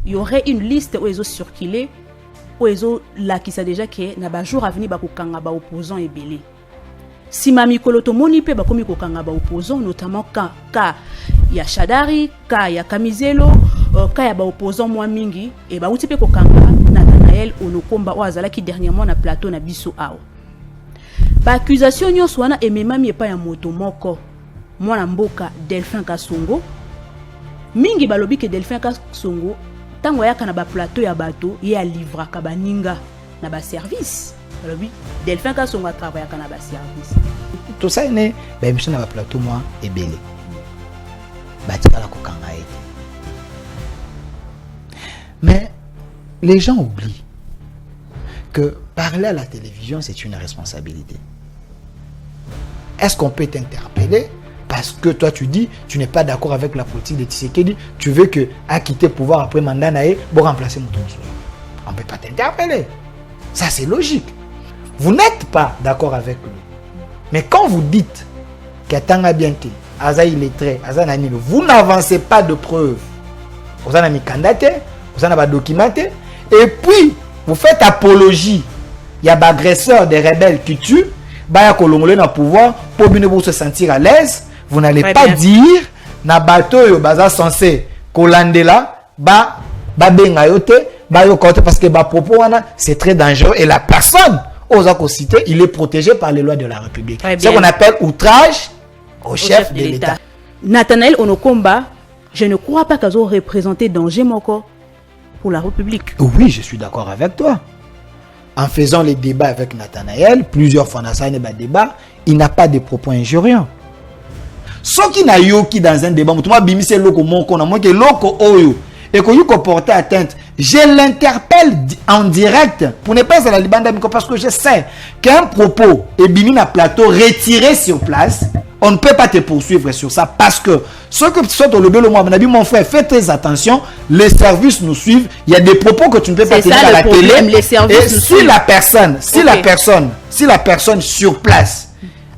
il y aurait une liste où ils ont circulé, où ils ont là qui ça déjà que na ba jour à venir ba kokanga ba opposants et belé. Si mami koloto moni pe ba komi kokanga ba opposants, notamment ka ya Shadari, ka ya Kamizelo, ka ya ba opposants moi mingi et ba uti pe kokanga Nathanaël Onokomba o azala ki dernièrement na plateau na biso ao. Ba accusation nyonso wana ememami epa ya moto moko mwana mboka Delphin Kasongo. Mingi balobi ke Delphin Kasongo tango yaka na ba plateau ya bato ye a livra ka baninga na ba service. Balobi Delphin Kasongo travaille ka na ba service. Tout ça né ba émission na ba plateau moi ebele. Batika la kokanga ete. Mais les gens oublient que parler à la télévision c'est une responsabilité. Est-ce qu'on peut t'interpeller parce que toi tu dis tu n'es pas d'accord avec la politique de Tshisekedi, tu veux que à quitter le pouvoir après mandat naé pour remplacer Moutounsou? On ne peut pas t'interpeller. Ça c'est logique. Vous n'êtes pas d'accord avec lui. Mais quand vous dites qu'Atanga Bienté, Aza illettré, Aza Nani, vous n'avancez pas de preuves. Vous en avez candidaté, vous en avez documenté, et puis vous faites apologie. Il y a des agresseurs, des rebelles qui tuent, Baya Kolongole na pouvoir pour bien vous se sentir à l'aise. Vous n'allez pas dire na bateau yo baza censé kolandela ba benga yote ba yo côté parce que ba propos wana c'est très dangereux et la personne aux cité il est protégé par les lois de la République. C'est ce qu'on appelle outrage au chef de l'État. Nathanaël Onokomba, je ne crois pas qu'ils ont représenté danger moko pour la République. Oui, je suis d'accord avec toi. En faisant les débats avec Nathanaël, plusieurs fois dans un débat, il n'a pas de propos injuriants. Ce qui n'a yoki dans un débat, moi bimise loko monko na moi que loko oyo et que yuko porter atteinte, je l'interpelle en direct pour ne pas à la libanda parce que je sais qu'un propos est bimi na plateau retiré sur place, on ne peut pas te poursuivre sur ça parce que ce que tu sautes au lobby le moi mon frère, fais très attention, les services nous suivent, il y a des propos que tu ne peux pas tenir à la télé et si la personne sur place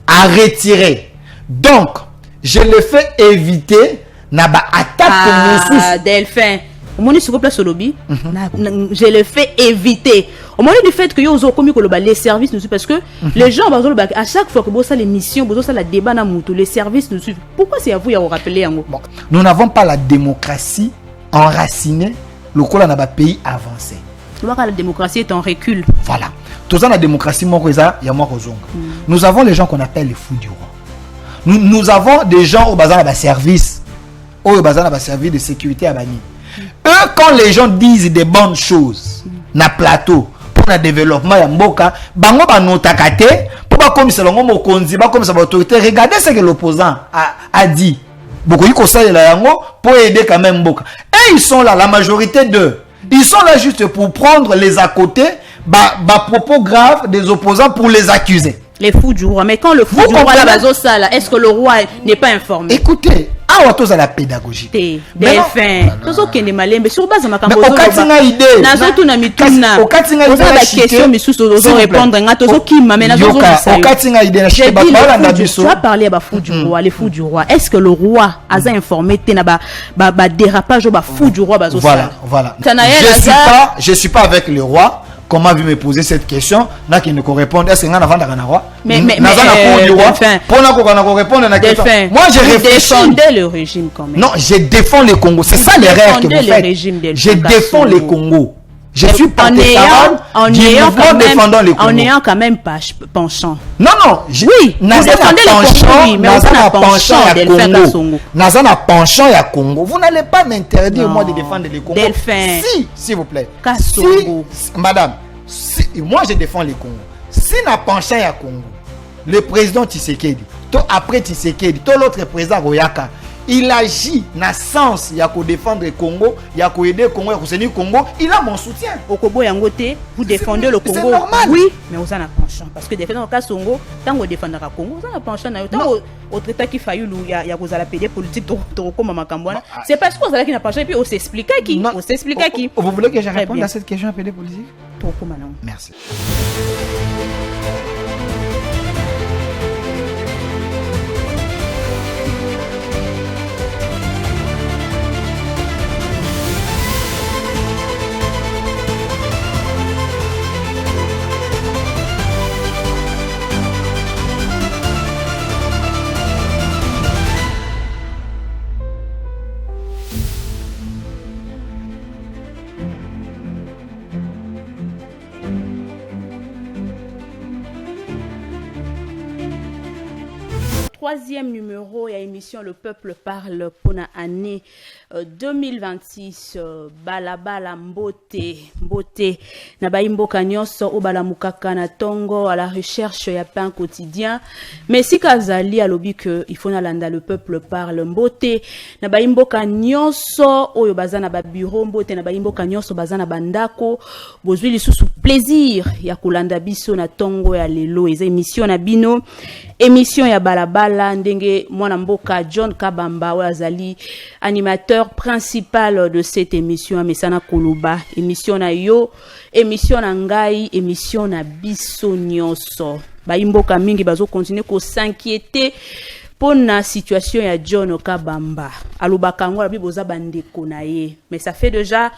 a retiré, donc je le fais éviter naba attaque Delphin au moment sur place au lobby je le fais éviter au moment du fait que yo zo komi ko les services nous suivent parce que les gens à chaque fois que bossa l'émission bossa la débat na mutu les services nous suivent. Pourquoi c'est à vous ya rappeler yango? Nous n'avons pas la démocratie enracinée le col na ba pays avancé. La démocratie est en recul. Voilà. Tout ça la démocratie moko eza ya moko zonga. Nous avons les gens qu'on appelle les fous du roi. Nous avons des gens au bazar à service, au bazar à service de sécurité à Bani. Eux, quand les gens disent des bonnes choses, na plateau, pour le développement ya mboka, bango ba notakate, pour pas comme ça l'ongo mokonzi, pas comme ça l'autorité. Regardez ce que l'opposant a dit. Beaucoup y conseillent la yango pour aider quand même mboka. Et ils sont là, la majorité d'eux. Ils sont là juste pour prendre les à côté, propos graves des opposants pour les accuser. Les fous du roi. Mais quand le fou du roi là, est-ce que le roi n'est pas informé? Écoutez, à la pédagogie. Delphin. Tozo kende malembe sur base makambo. Mais okatinga idée. Nazo tuna mituna. Okatinga idée. La question misusu dozo répondre nga tozo kima mais nazo ça. Okatinga idée na cheba bala na biso. Tu as parlé à fou du roi, les fous du roi. Est-ce que le roi a informé té na ba dérapage ba fou du roi bazo ça? Voilà. Je suis pas avec le roi. Comment vous me poser cette question? Là qui ne correspond. Est-ce que vous avez un roi? Mais moi je défendais le régime quand même. Non, je défends le Congo. C'est ça l'erreur que vous faites. Je défends le Congo. Je suis pas défendant le Congo. En ayant quand même pas penchant. Non. Oui, vous défendez le Congo, mais vous avez penchant Delphin Kasongo. Nazana penchant ya Congo. Vous n'allez pas m'interdire moi de défendre le Congo. Delphin. Si, s'il vous plaît. Kasongo. Madame, moi je défends le Congo. Si na penchant ya Congo, le président Tshisekedi, après Tshisekedi, l'autre président Royaka, il agit dans le sens, il y a qu'à défendre le Congo, il y a qu'à aider le Congo, il y a qu'à soutenir le Congo, il a mon soutien. Au Kobo Yangote, vous défendez le Congo. C'est normal. Oui, mais vous en avez penchant. Parce que défendre le Kasongo, tant que vous défendez le Congo, vous en avez penchant. Tant au traité qui faillit, il y a vous allez payer politique, c'est parce que vous allez qui n'a penchant et puis on s'explique à qui. On s'explique à qui. Vous voulez que je réponde à cette question à PD politique? Merci. troisième numéro et émission Le Peuple Parle pour l'année 2026. Balabala Mbote. Nabaimboka nyonso obala mukaka na tongo à la recherche ya pain quotidien. Mais si Kazali a lobby que il faut nalanda Le Peuple Parle Mbote. Nabaimboka nyonso oyo bazana ba bureau Mbote nabaimboka nyonso bazana bandako. Bozwi lisusu plaisir ya kolanda biso na tongo ya lelo eza émission na bino. Émission ya balabala ndenge mwana mboka John Kabamba wazali animateur principal de cette émission Amesana Koloba émission na yo émission na ngai émission na biso nyonso ba imboka mingi bazo continuer ko s'inquiéter pour la situation ya John Kabamba alobaka ngo la biboza bandeko na ye mais ça fait déjà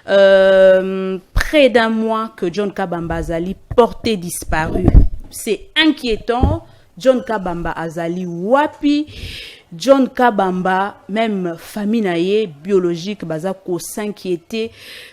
près d'un mois que John Kabamba azali porté disparu. C'est inquiétant. John Kabamba azali wapi. John Kabamba, même famille naye biologique, bazako s'inquiéter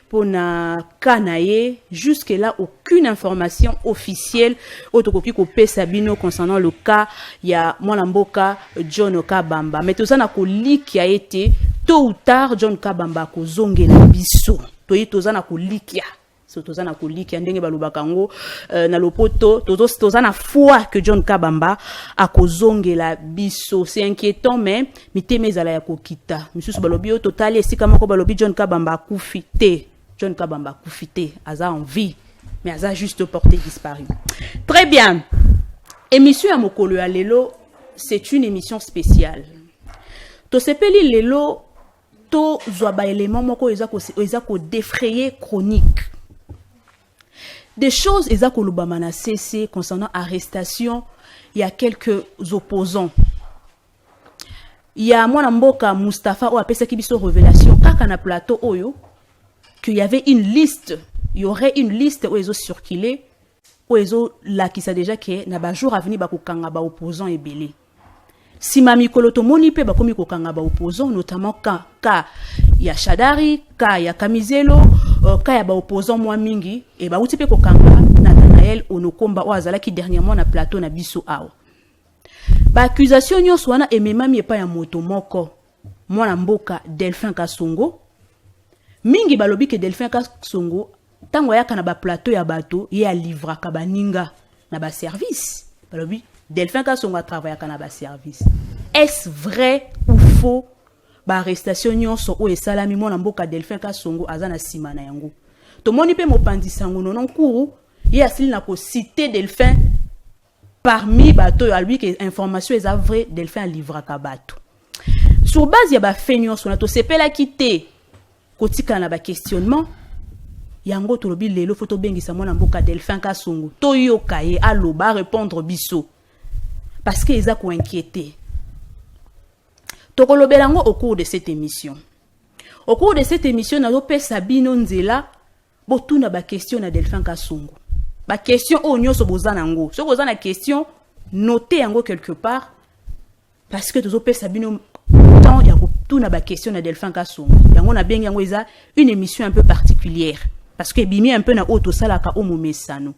pour na kanaye. Jusque là, aucune information officielle autokoki ko Sabino concernant le cas ya Mwanamboka John Kabamba. Mais tout ça na ko lik a été tôt ou tard John Kabamba ko zongela biso. Toyi tozana ko likia so tozana ko likia ndenge balobaka ngo na lopoto tozana foi que John Kabamba a ko zongela biso. C'est inquiétant mais mitemezala ya kokita misusu balobi o total esika moko balobi John Kabamba kufite John Kabamba kufite aza en vie mais aza juste porté disparu. Très bien. Émission ya mokolo ya lelo c'est une émission spéciale. To sepeli lelo to zoaba élément moko eza ko défrayer chronique. Des choses eza ko lubamana cessé concernant arrestation, il y a quelques opposants. Il y a mwana mboka Mustafa o apesa kibiso révélation kaka na plateau oyo qu'il y avait une liste, il y aurait une liste où ezo circuler où ezo la qui sa déjà que na ba jour à venir ba ko kanga ba opposants ebele. Si mami koloto moni pe bakomi ko kanga ba opposants notamment ka ya Shadari, ka ya Kamizelo, ka ya ba opposants mwa mingi e ba uti pe ko kanga Nathanael Onokomba o azala ki dernièrement na plateau na biso awa. Ba accusation nyonso wana ememami epa ya moto moko mwana mboka Delphin Kasongo. Mingi balobi ke Delphin Kasongo tango yaka na ba plateau ya bato ye a livra ka baninga na ba service. Balobi Delphin Kasongo a travaillé à ba service. Est-ce vrai ou faux? Ba arrestation nyonso o esalami mona mboka Delphin Kasongo azana sima na yango. To moni pe mopandisa ngo non couru, ye asili na ko citer Delphin parmi bato à lui que information est vraie Delphin livra ka bato. Sur base ya ba fait nyonso na to sepela kité kotika na ba questionnement yango to lobi lelo photo bengisa mona mboka Delphin Kasongo. To yoka ye aloba répondre biso. Parce qu'ils ont inquiété. Tokolobelango au cours de cette émission. Au cours de cette émission, nous avons Sabino Nzela, botuna ba question na Delphin Kasongo. Ba question o nyoso bozanango. So bozana question notez yango quelque part parce que nous avons Sabino temps ya botuna ba question na Delphin Kasongo. Yango na bengi yango eza une émission un peu particulière parce que bimi un peu na auto salaka o momesano.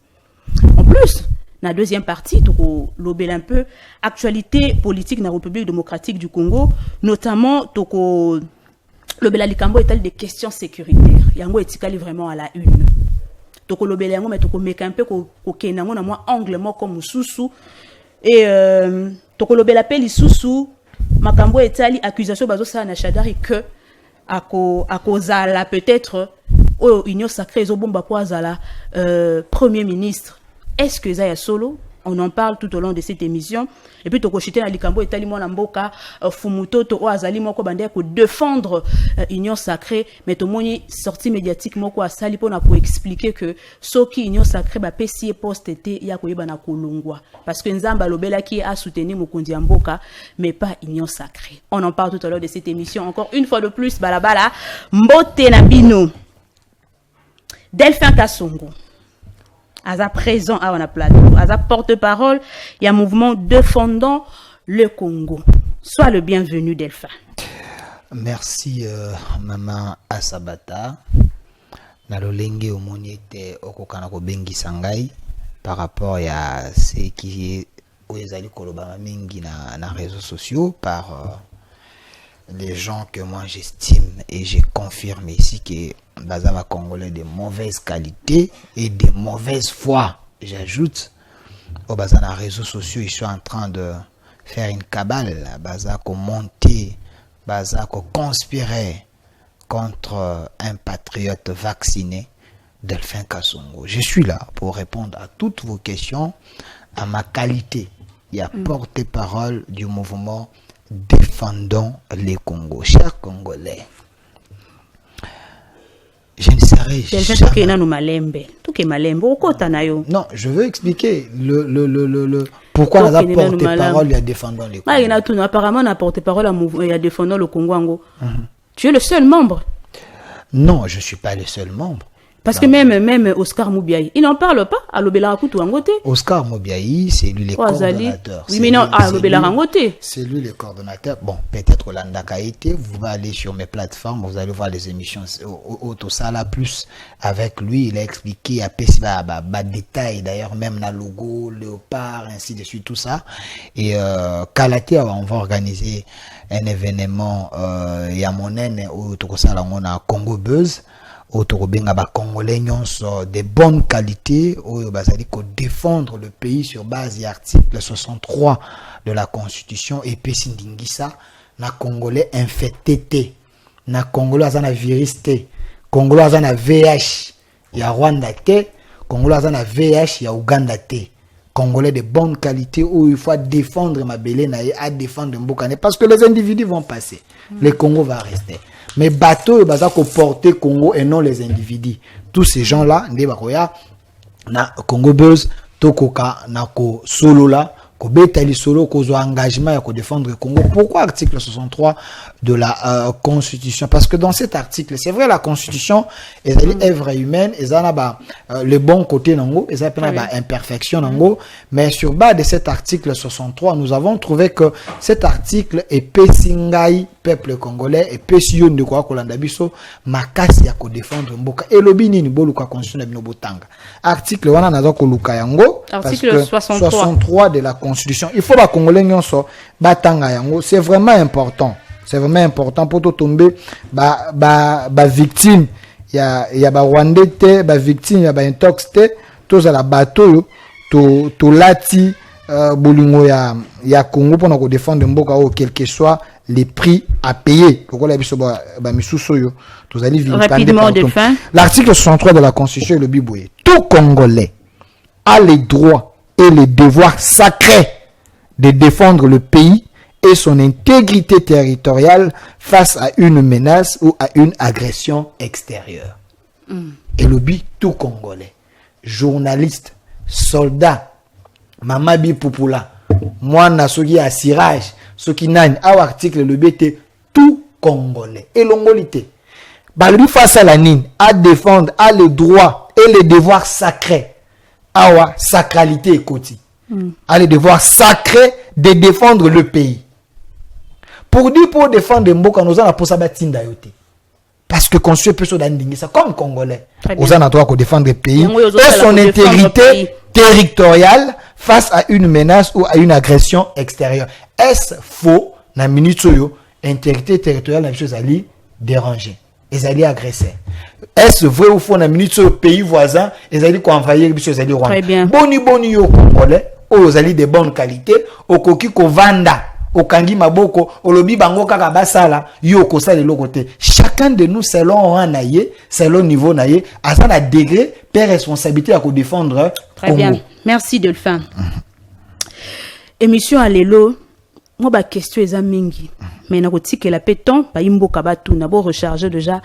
En plus, dans la deuxième partie, toko lobel un peu actualité politique dans la République démocratique du Congo, notamment toko lobel likambo étal des questions sécuritaires. Yango etikali vraiment à la une. Toko lobel yango mais toko meka un peu ko kenango na moi angle mo comme susu et toko lobel appel susu makambo etali accusation bazo sa na Shadari que akozala peut-être au union sacrée zo bomba po azala premier ministre. Est-ce que Zaya Solo? On en parle tout au long de cette émission. Et puis, toko chité na likambo etali mwana mboka fumutoto o azali moko bande ko défendre union sacrée, mais to moni sortie médiatique moko asali pona ko expliquer que soki union sacrée ba pesi poste été ya ko yeba na kolongwa parce que nzamba lobela qui a soutenu mokonzi ya mboka mais pas union sacrée. On en parle tout au long de cette émission. Encore une fois de plus balabala mbote na bino. Delphin Kasongo. Aza présent à la plateau, Aza porte-parole, il y a un mouvement défendant le Congo. Sois le bienvenu, Delphin. Merci, Maman Asabata. Nalolenge omoniete okokana ko bengi sangai par rapport à ce qui où ils allaient koloba mingi na réseaux sociaux par les gens que moi j'estime et j'ai confirmé ici que Bazava Congolais de mauvaise qualité et de mauvaise foi. J'ajoute, au Bazana réseaux sociaux, ils sont en train de faire une cabale, Bazako monter, Bazako conspirer contre un patriote vacciné, Delphin Kasongo. Je suis là pour répondre à toutes vos questions, à ma qualité et à porte-parole du mouvement Défendons les Congos. Chers Congolais, je ne serai jamais... Non, je veux expliquer pourquoi on a porte-parole et à Défendons les Congos. Apparemment, on a porte-parole et à Défendons le Congo. Tu es le seul membre? Non, je ne suis pas le seul membre. Parce que même Oscar Moubiaï, il n'en parle pas à l'Obélarakoutou Angote. Oscar Moubiaï, c'est lui le coordonnateur. Oui, mais non, à l'Obélarangote. C'est lui le coordonnateur. Bon, peut-être Landaka été, vous allez aller sur mes plateformes, vous allez voir les émissions au Sala Plus avec lui. Il a expliqué, il a fait détails, d'ailleurs, même la logo, léopard, ainsi de suite, tout ça. Et Kalaté, on va organiser un événement, il y a mon aine, au Tokosala, on a Congo Buzz. Autorobenga ba Congolais nyonso de bonne qualité oyo bazali ko défendre le pays sur base de l'article 63 de la Constitution et pesi ndingisa na Congolais infecté na Congolais azana virus te, Congolais azana VIH ya Rwanda te, Congolais azana VIH ya Uganda te. Congolais de bonne qualité où il faut défendre ma belé na à défendre Mbokane parce que les individus vont passer, le Congo va rester. Mais bateau baza ko porter Congo et non les individus. Tous ces gens là ndé bakoya na Congo Buzz tokoka na ko solo là ko betali solo ko zo engagement ya ko défendre le Congo. Pourquoi article 63 de la Constitution? Parce que dans cet article, c'est vrai la Constitution est œuvre humaine, et ça ba le bon côté nango, et ça peut ba imperfection nango, mais sur base de cet article 63, nous avons trouvé que cet article est pesingai peuple congolais et pesio de quoi kolanda biso makasi ya ko défendre mboka et lobini ni boluka constitution na bino botanga. Article wana nazo ko luka yango article 63 de la Constitution. Il faut ba congolais nyonso batanga yango, c'est vraiment important. C'est vraiment important pour tout tomber ba victime ya ba Rwandais te, ba victime ya ba intox te, tous à la bateau to lati bolingo ya Congo pour nous défendre mboka o quel que soit les prix à payer. Rapidement de fin. L'article 63 de la Constitution le Biboué. Tout Congolais a les droits et les devoirs sacrés de défendre le pays et son intégrité territoriale face à une menace ou à une agression extérieure. Et le but tout Congolais, journaliste, soldat, Mamabi Poupoula, moi Nasogi à Sirage, ce qui n'a un article le but tout Congolais et l'ongolité. Lui face à la nine, à défendre, à les droits et les devoirs sacrés, à sacralité et quotidien, à les devoirs sacrés de défendre le pays. Pour défendre Mboka, nous avons pour ça batinda yote. Parce que qu'on suit personne d'indinguer ça comme Congolais. Nous avons droit de défendre le pays et son intégrité territoriale face à une menace ou à une agression extérieure. Est-ce faux? Na minute soyo, intégrité territoriale na chose ali déranger. Ils allaient agresser. Est-ce vrai ou faux? Na minute soyo pays voisin, ils allaient envahir chose ali Rwanda. Boni yo Congolais, aux alliés de bonne qualité, au koki ko vanda. Au kangi maboko, au lobby bango kaka basala, yo kosa de l'autre côté. Chacun de nous, selon un naïe, selon niveau naïe, à ça, la degré, père responsabilité à défendre. Très bien. Merci, Delphin. Émission à l'élo, moi, ma question est à mingi. Mais na roti que la péton, ba imbo kabatu, na bo recharger déjà,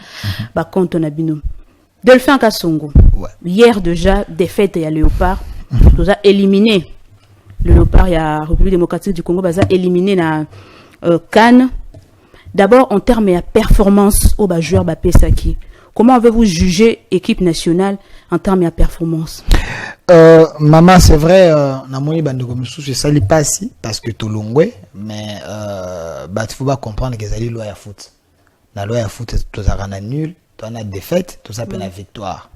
ba compte na bino. Delphin Kasongo. Hier déjà, défaite à Léopard, nous a éliminé. Le Léopard, il y a République démocratique du Congo, baza éliminé na Cannes. D'abord, en termes de performance, au joueur Pesaki. Comment avez-vous jugé l'équipe nationale en termes de performance? Maman, c'est vrai, na moni bandeko mususu je sali pas si parce que tout longwe, mais il faut pas comprendre que c'est loi ya foot. La loi ya foot, tout ça rend nul, tout a défaite, tout ça peut la victoire.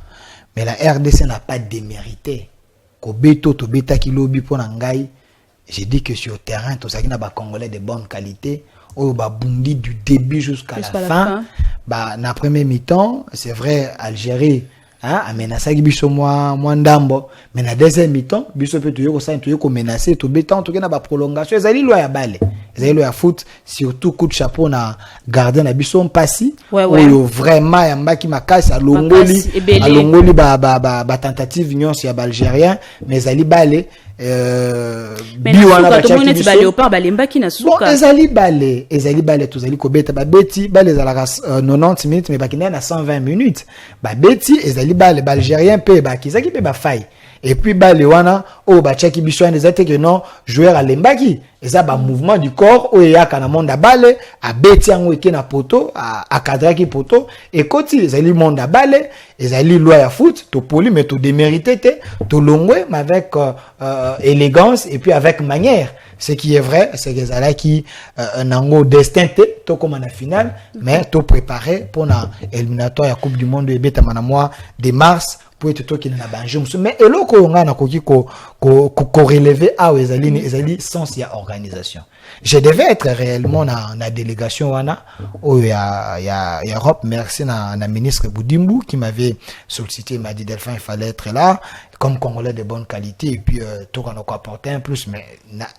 Mais la RDC n'a pas démérité. Ko beto to beta ki lobi pour ngai j'ai dit que sur le terrain, tout ça, il y a des Congolais de bonne qualité, au Burundi du début jusqu'à la fin. Bah, na premier mi-temps, c'est vrai, Algérie, hein, a menacé biso moi ndambo, mais na deuxième mi-temps, biso peut toujours ça, toujours menacer, tout béton, tout na ba prolongation, ils allaient loyer balle. Ils allaient loyer foot, surtout coup de chapeau na garder na biso passi. Ouais. Vraiment yamba qui makasi à longoli ba tentative union sur algérien, mais ils allaient balle. Mais léopard balembaki na suka. Bon, ezali balé tous ali kobeta ba beti balé za la 90 minutes mais bakina na 120 minutes. Ba beti ezali balé algérien pe ba kizaki pe ba faille. Et puis balé wana o ba chaki biso en ezate que non joueur à lembaki. Eza ba mouvement du corps o ya kana monde balé a beti ango eke na poto a cadrer ki poto et koti ezali monde balé ezali loi ya foot to poli mais to démérité to longwe mais avec élégance et puis avec manière. Ce qui est vrai, c'est que ça qui un destin to comme en finale, mais to préparé pour la éliminatoire à Coupe du Monde de bêta mois de mars pour être toi qui n'a pas banjé. Mais et là qu'on a ko relever à ezali sans y a organisation. Je devais être réellement dans la délégation wana où il y a Europe. Merci na ministre Boudimbu qui m'avait sollicité, il m'a dit Delphin il fallait être là comme Congolais de bonne qualité et puis tout qu'on a apporté un plus mais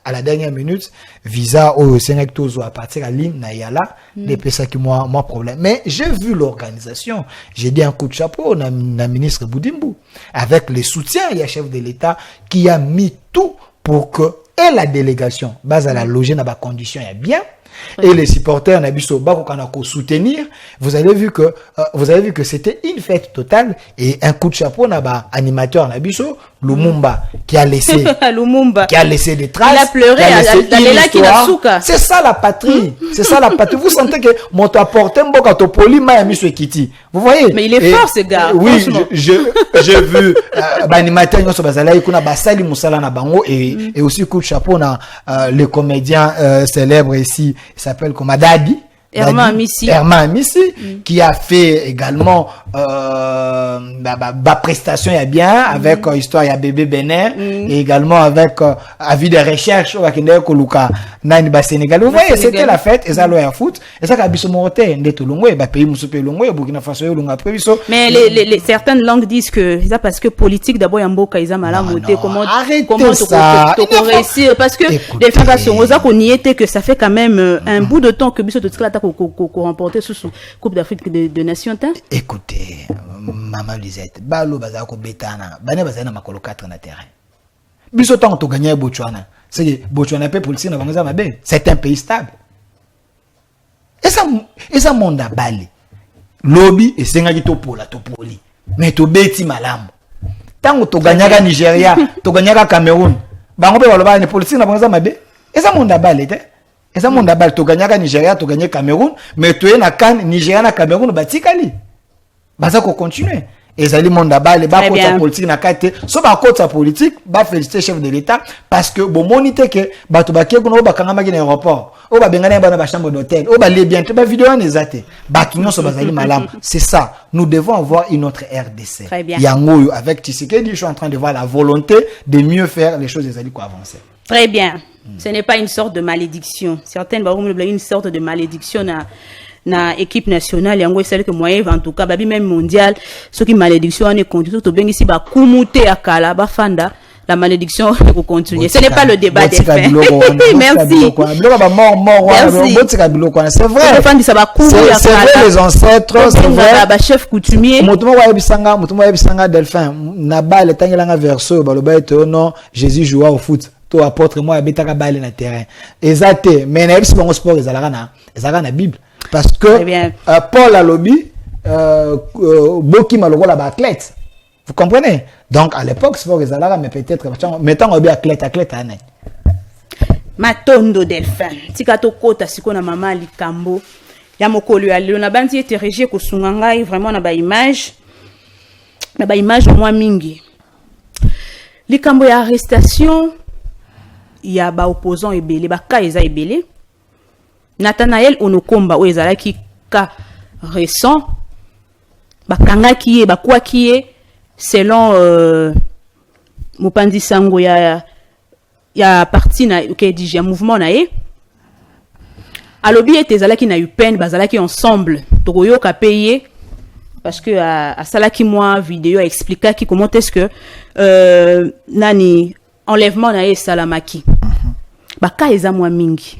à la dernière minute visa au Sénégal tozo à partir à ligne na yala des ça qui moi problème. Mais j'ai vu l'organisation, j'ai dit un coup de chapeau na ministre Boudimbu avec le soutien il y a chef de l'État qui a mis tout pour que et la délégation base à la loger dans des conditions bien et les supporters nabiso bako kana ko soutenir. Vous avez vu que c'était une fête totale et un coup de chapeau na ba animateur nabiso Lumumba qui a laissé des traces. Il a pleuré c'est ça la patrie. C'est ça la patrie. Vous sentez que mon apporté mboka to poli ma miso ekiti. Vous voyez? Mais il est fort ce gars. Oui, j'ai vu animateur nyoso bazala ikuna basali musala na bango et aussi coup de chapeau na le comédien célèbre ici, il s'appelle comme Dadi Herman Amissi qui a fait également prestation il y a bien avec histoire il y a bébé Benin et également avec avis de recherche au Kenya Koluka nani ba Sénégal. Vous voyez c'était la fête et ça loya foot et ça ka biso monter ndeto longwe ba pays musupe longwe Burkina Faso yo longa previso. Mais les certaines langues disent que ça parce que politique d'abord yamboka isa malamu te comment to réussir parce que les femmes sont oza ko niete que ça fait quand même un bout de temps que biso to tsala qu'on remporté sous Coupe d'Afrique de Nations. Écoutez, Maman Lisette, balo bazako betana, bane bazana makolo 4 na terrain. Biso tant to gagner Botswana. C'est que Botswana peut politique na bangoza mabe. C'est un pays stable. Et ça monde a balé. Lobby et senga to poli. Mais to beti malamu. Tant to gagner Nigeria, to gagner Cameroun. Bango pe baloba ne politique na bangoza mabe. Et ça monde a balé te. Et ça monde a balé to gagner Nigeria, to gagner Cameroun, mais to na kan Nigeria na Cameroun batikali. Baza ko continuer. Et ça li monde a balé ba ko ta politique na kate. So ba ko ta politique, ba féliciter chef de l'État parce que bon monite que bato ba ke kuno ba kanga magina aéroport. O ba bengana ba na chambre d'hôtel. O ba les bien te ba vidéo en ezate. Ba kinyo so bazali malam. C'est ça. Nous devons avoir une autre RDC. Yango avec Tshisekedi, je suis en train de voir la volonté de mieux faire les choses ezali ko avancer. Très bien. Ce n'est pas une sorte de malédiction. Certaines vont une sorte de malédiction na équipe nationale yango c'est que moyen en tout cas babi même mondial ce qui malédiction on est conduit to bengi si ba kumuté akala ba fanda la malédiction pour continuer. Ce n'est pas le débat des faits. Merci. C'est vrai. C'est vrai les ancêtres, c'est vrai. Ba chef coutumier. Mutumo wa bisanga Delphin na ba le tangela verso ba lo ba eto non Jésus joua au foot. To apôtre moi betaka balle na terrain. Exacté, mais na biso bango sport ezalaka na Bible. Parce que Paul a lobby, Boki Malogola ba athlète. Vous comprenez? Donc à l'époque, c'est pas que mais peut-être mettons obi athlète ane. Matondo Delphin. Tikato kota siko na mama likambo. Ya mokolo ya lelo na bandi ete régie ko sungangai vraiment na ba image. Na ba image moi mingi. Likambo ya arrestation ya ba opposant ebele ba ka eza ebele. Nathanaël Onokomba o ezalaki ka récent bakangaki ye bakwaki ye selon Mopandi Sango ya ya parti na OK DJ mouvement na ye alobi ete ezalaki na UPN bazalaki ensemble tokoyoka payer parce que à salaki moi vidéo expliquait comment est-ce que nani enlèvement na ye salamaki baka eza mwa mingi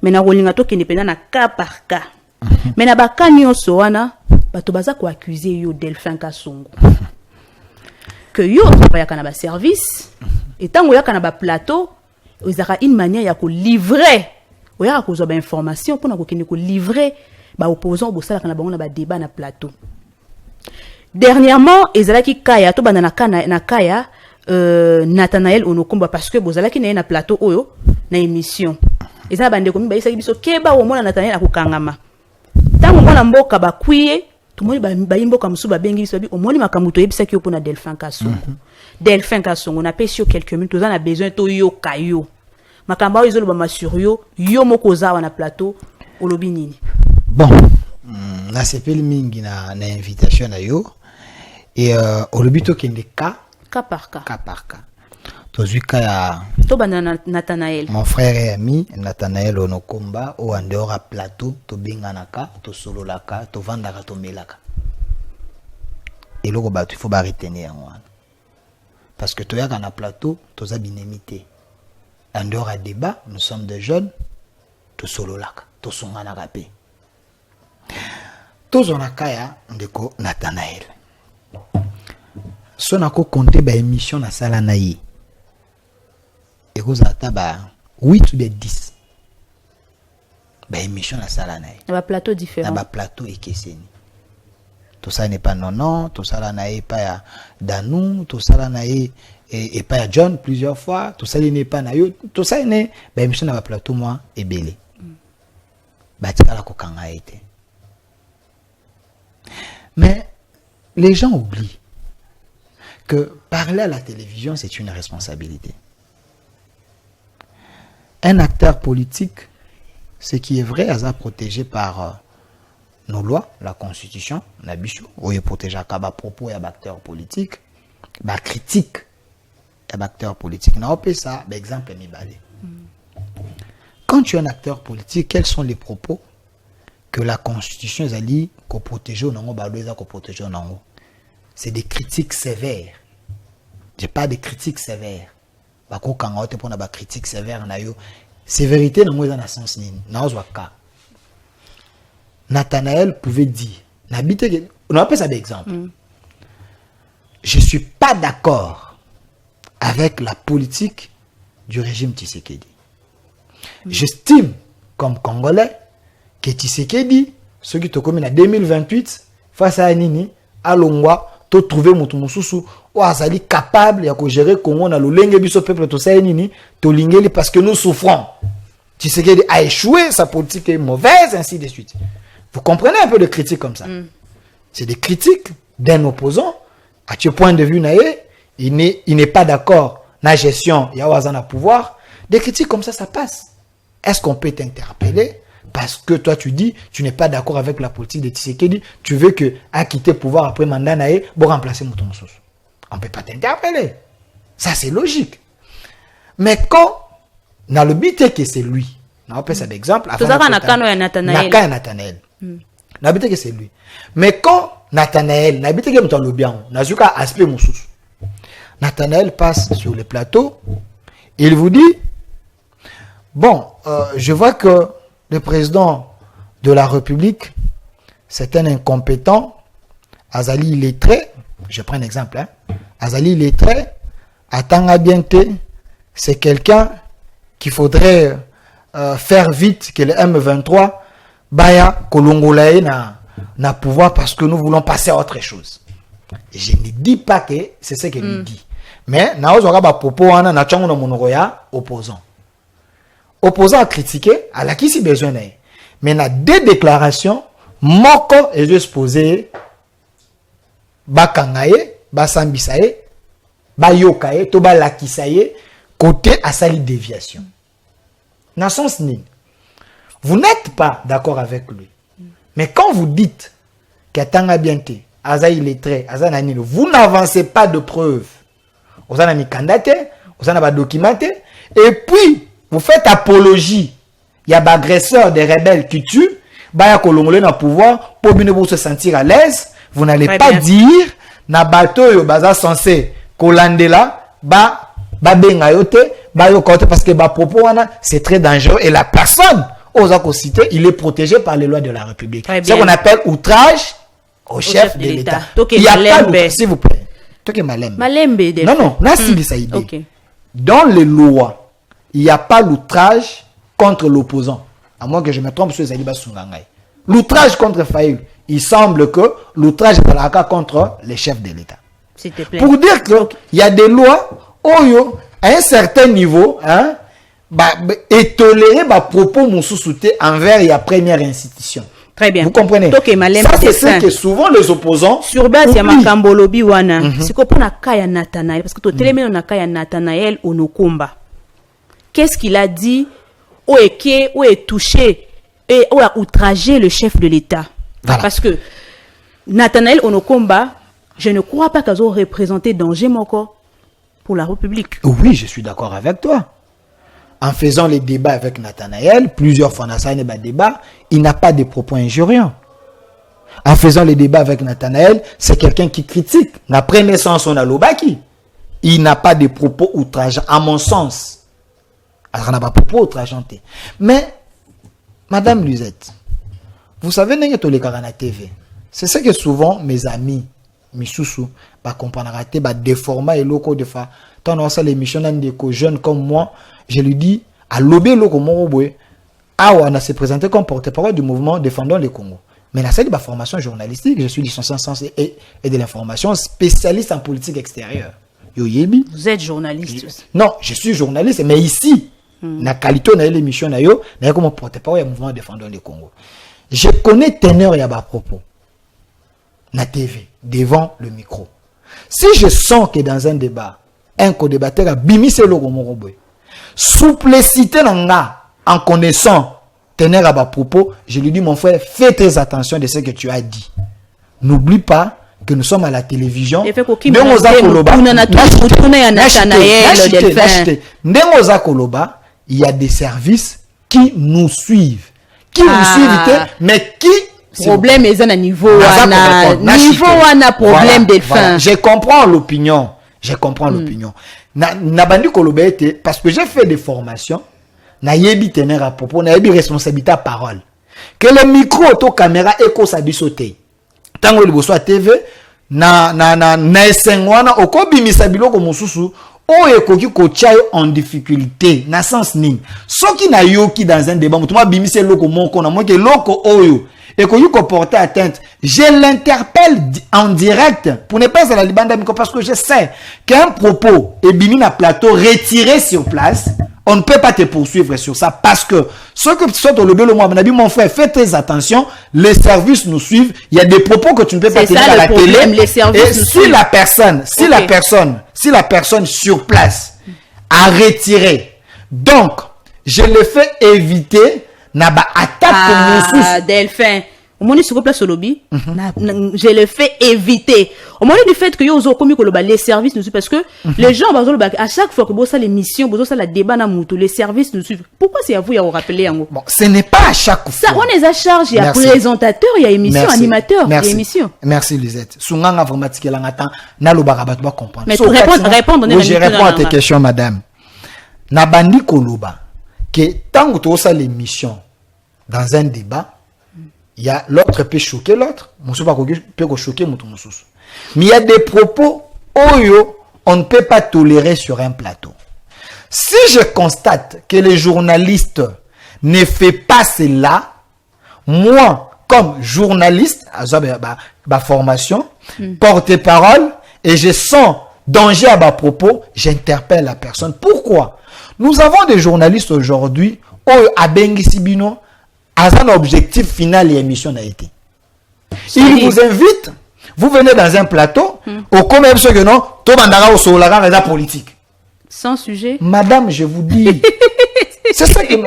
mais na rolinga to kende pena na cas par cas mais na baka nyonso wana bato baza ko accuser yo Delphin Kasongo que yo ba yakana ba service et tango yakana ba plateau ezaka une manière ya ko livrer oya ko zo ba information pour na ko kende ko livrer ba opposant bo sala kana bango na ba débat na plateau. Dernièrement ezalaki kaya to bana na kaya Nathanael Onokomba parce que bozalaki na plateau oyo na émission eza bande komi ba isaki biso keba o mona Nathanael akukangama tango mona mboka bakwiye tumoni ba imboka musu ba bengi biso bi omoni makambo to yebisaki yo pona Delphin Kasongo Delphin Kasongo na pesi yo quelques minutes on a besoin to yo kayo makambo oyo izolo ba masur yo moko zawa na plateau olobi nini bon na sepeli mingi na invitation na yo et olobi to kende cas par cas. Nathanael. Mon frère et ami Nathanael Onokomba au en dehors à plateau to binganaka to solo laka to vandaka to melaka. Et le il faut pas retenir moi. Parce que to yaka na plateau to za binemité. En dehors à débat, nous sommes des jeunes to solo laka to songana rapé. To zonaka ya ndeko Nathanael. Si on a compté ba émission na sala na ye et vous ata ba 8 ou 10 ba émission na sala na ye ba plateau différent na ba plateau ekeseni tout ça n'est pas non tout ça là na ye pas ya Danou tout ça là na ye et pas ya John plusieurs fois tout ça n'est pas na yo tout ça n'est ba émission na ba plateau moi ebele ba tikala ko kanga été mais les gens oublient que parler à la télévision, c'est une responsabilité. Un acteur politique, ce qui est vrai, est protégé par nos lois, la Constitution, la bichou, où il protège à propos et à acteur politique, bah critique à acteur politique. On peut ça, par exemple, quand tu es un acteur politique, quels sont les propos que la Constitution a dit qu'on protège au Nango, qu'on protège au Nango? C'est des critiques sévères. J'ai pas de critiques sévères. Bako kangote pour na ba critique sévère na yo. Sévérité na moi dans sens nini. Na ozwaka. Nathanael pouvait dire, n'habite on appelle ça d'exemple. Je suis pas d'accord avec la politique du régime Tshisekedi. J'estime comme Congolais que Tshisekedi, ce qui te commis en 2028 face à Nini, à Longwa to trouver mutu mususu o azali capable ya ko gérer Congo na lolenge biso peuple to sa nini to lingeli parce que nous souffrons. Tshisekedi a échoué, sa politique est mauvaise, ainsi de suite. Vous comprenez un peu de critiques comme ça. C'est des critiques d'un opposant à ce point de vue naé, il n'est pas d'accord na gestion ya wazana pouvoir. Des critiques comme ça passe. Est-ce qu'on peut t'interpeller parce que toi tu dis tu n'es pas d'accord avec la politique de Tshisekedi, tu veux que à quitter le pouvoir après mandat naé pour remplacer Moutounou Soso. On peut pas t'interpeller. Ça c'est logique. Mais quand dans le but que c'est lui, on peut ça d'exemple tout ça Nathanael. Na but que c'est lui. Mais quand Nathanael, na but que Moutounou bien, na zuka aspect Moussousou. Nathanael passe sur le plateau, il vous dit bon, je vois que le président de la République, c'est un incompétent. Azali illettré, je prends un exemple. Azali illettré, Atanga Bienté, c'est quelqu'un qu'il faudrait faire vite que le M23 Baya Kolongolae na pouvoir parce que nous voulons passer à autre chose. Et je ne dis pas que c'est ce qu'il dit. Mais na ozora ba popo wana na changu na monoroya opposant. Opposant à critiquer, à la qui si besoin n'est. Mais il y a deux déclarations, moko et je posé, bakangaye, basambisaye, bayokaye, toba lakisaye, côté à sali déviation. Dans ce sens, vous n'êtes pas d'accord avec lui. Mais quand vous dites qu'Atanga Bienté, Aza illettré, Aza nanino, vous n'avancez pas de preuves. Vous avez mis candidaté, vous avez documenté. Et puis, vous faites apologie. Il y a des agresseurs, des rebelles qui tuent. Il y a des dans le pouvoir pour vous se sentir à l'aise. Vous n'allez pas dire, na bateau yo baza censé kolandela ba benga yote ba yo côté parce que ba propos c'est très dangereux et la personne aux cité, il est protégé par les lois de la République. C'est ce qu'on appelle outrage au chef de l'État. Il y a pas, s'il vous plaît. Non, là c'est ça idée. Dans les lois, il n'y a pas l'outrage contre l'opposant. À moins que je me trompe sur Zaliba Sungangai. L'outrage contre Faïl, il semble que l'outrage est la cas contre les chefs de l'État. Pour dire qu'il y a des lois, à un certain niveau, et tolérer ma propos mon sous-souté envers la première institution. Très bien. Vous comprenez? Ça, c'est ce que souvent les opposants. Sur base, il y a Makambolobi wana. C'est qu'on a Kaya Nathanaël. Parce que tout le monde a Kaya Nathanaël Onokomba. Qu'est-ce qu'il a dit? Où est touché et où a outragé le chef de l'État. Voilà. Parce que Nathanaël Onokomba, je ne crois pas qu'ils ont représenté danger encore pour la République. Oui, je suis d'accord avec toi. En faisant les débats avec Nathanaël, plusieurs fois dans ces débats, il n'a pas de propos injuriants. En faisant les débats avec Nathanaël, c'est quelqu'un qui critique. Après naissance, on a l'obaki. Il n'a pas de propos outrageants, à mon sens. Alors, on n'a pas de propos outrageants. Mais, Madame Luzette, vous savez, na TV. C'est ce que souvent mes amis, mes sous-sous, comprennent, déformer et locaux de fa. Tant on a l'émission d'un jeunes comme moi, je lui dis, à l'obé loko moroboué, on a se présenté comme porte-parole du mouvement défendant le Congo. Mais dans cette formation journalistique, je suis licencié en sciences et de l'information, spécialiste en politique extérieure. Vous êtes journaliste? Non, je suis journaliste, mais ici, na qualité de l'émission, na comme porte-parole du mouvement défendant le Congo. Je connais teneur et à propos. Na TV, devant le micro. Si je sens que dans un débat, un co-débatteur a bimi ce logo moroboué, souplicité en connaissant tenir à bas propos, je lui dis mon frère, fais très attention de ce que tu as dit. N'oublie pas que nous sommes à la télévision. Il y a des services qui nous suivent. Qui nous suivent, mais qui... Problème est à niveau problème des fins. Je comprends l'opinion. Nabandi kolobete parce que j'ai fait des formations, na yebi tenir à propos, na yebi responsabilité à parole. Que le micro auto caméra éco sa bisoté. Tango liboso à TV na esengwana okobi misabilo ko mususu o ekoki ko chayo en difficulté na sens ni. Soki na yoki dans un débat, mutuma bimise loko moko na moke loko oyo et qu'on y porter atteinte, je l'interpelle en direct pour ne pas à la libanda parce que je sais qu'un propos est bimi na plateau retiré sur place, on ne peut pas te poursuivre sur ça parce que ce que tu souhaites au lobby le mois, mon frère, fais très attention, les services nous suivent, il y a des propos que tu ne peux pas tenir à la télé. Et si la personne sur place a retiré, donc je le fais éviter. Delphin. Au moment où place au lobby, je le fais éviter. Au moment du fait que les services nous suivent, parce que les gens, à chaque fois que vous avez l'émission, vous avez le débat, les services nous suivent. Pourquoi c'est à vous de vous rappeler? Bon, ce n'est pas à chaque fois. Ça, on les a chargés. Il y a présentateur, il y a émission, animateur, il y a émission. Merci, Lisette. Sounganga informatique, comprendre. Mais pour répondre, je réponds à tes questions, madame. Nabandi Koloba, que tant que tu as l'émission, dans un débat, il y a l'autre peut choquer l'autre, peut choquer l'autre. Mais il y a des propos on ne peut pas tolérer sur un plateau. Si je constate que les journalistes ne font pas cela, moi, comme journaliste, à ma formation, porte-parole, et je sens danger à ma propos, j'interpelle la personne. Pourquoi? Nous avons des journalistes aujourd'hui, à Bengisibino, à un objectif final et émission n'a été. Il vous invite, vous venez dans un plateau, au comme ce que non, tout le monde au solar la politique. Sans sujet. Madame, je vous dis. C'est ça que nous.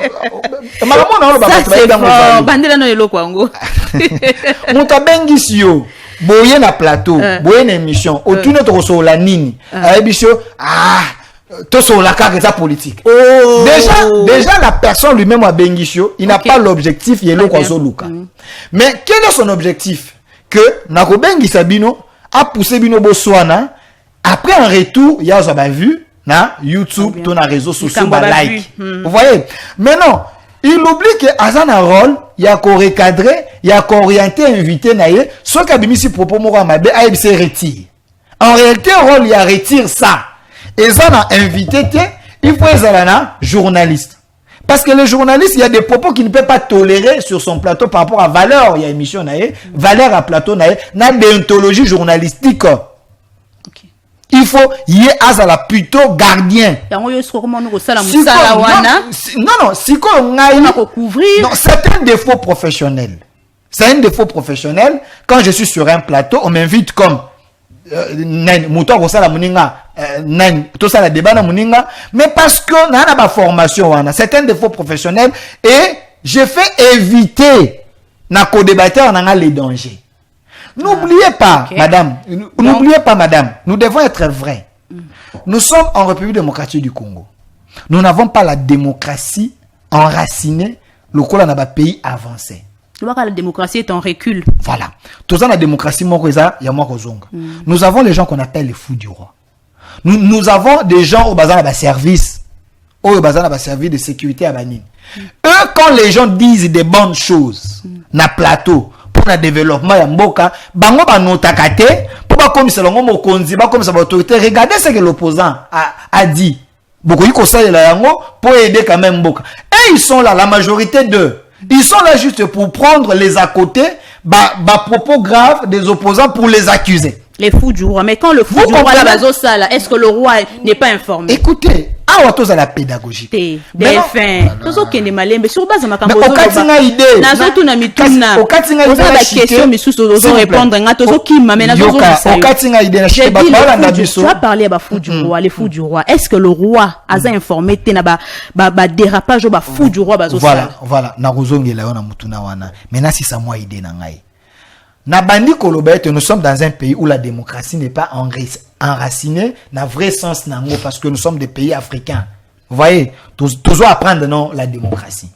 Mutabengisio, boye na plateau, boye na émission, au tout notre solar nini. Aébisio, tout sur la carte de politique. Oh. Déjà la personne lui-même a bengisho, il n'a pas l'objectif yelo kwazo luka. Mais quel est son objectif? Que Nakobengi Sabino a poussé Bino Botswana. Après en retour, il y a ça vu na YouTube, ton réseau social, like. Vous voyez? Mais non, il oublie que Azana rôle, il y a qu'on recadrer, il y a qu'on orienter, inviter naïe. Soit qu'abimisi propos mora mabe, aïe se retire. En réalité, rôle, il y a retire ça. Et ça n'a invité, il faut être journaliste. Parce que les journalistes, il y a des propos qu'il ne peut pas tolérer sur son plateau par rapport à valeur. Il y a émission, valeur à plateau, na déontologie journalistique. Il faut y aller plutôt gardien. Non, c'est un défaut professionnel. C'est un défaut professionnel. Quand je suis sur un plateau, on m'invite comme mais parce que n'a pas formation, c'est un défaut professionnel et je fais éviter na co-débatteur les dangers. N'oubliez pas, madame, n'oubliez pas, madame, nous devons être vrais. Nous sommes en République démocratique du Congo. Nous n'avons pas la démocratie enracinée, le col dans un pays avancé. Tu vois que la démocratie est en recul. Voilà. Tout ça, la démocratie, nous avons les gens qu'on appelle les fous du roi. Nous avons des gens au bazar de service. Au bazar de service de sécurité à Banine. Eux, quand les gens disent des bonnes choses, na plateau, pour le développement, ya mboka, bango ba notakate, pour pas comme ça, l'ongo mokonzi, pas comme ça, l'autorité. Regardez ce que l'opposant a dit. Beaucoup y conseillent la yango pour aider quand même mboka. Et ils sont là, la majorité d'eux. Ils sont là juste pour prendre les à côté, propos graves des opposants pour les accuser. Les fous du roi. Mais quand le fou du roi là, est-ce que le roi n'est pas informé? Écoutez, à la pédagogie. BFM. Tout qui est malin, mais sur base de ma campagne. Mais au Katinga idée. Au Katinga idée. La question, mais sous répondre. Tu as parlé à fou du roi, les fous du roi. Est-ce que le roi a informé na dérapage au fou du roi? Voilà. Na rozongi la na mutuna wana. Maintenant si ça moi idée na ngai. Nabandi Kolobet, nous sommes dans un pays où la démocratie n'est pas enracinée dans le vrai sens nango, parce que nous sommes des pays africains. Vous voyez, toujours apprendre non la démocratie.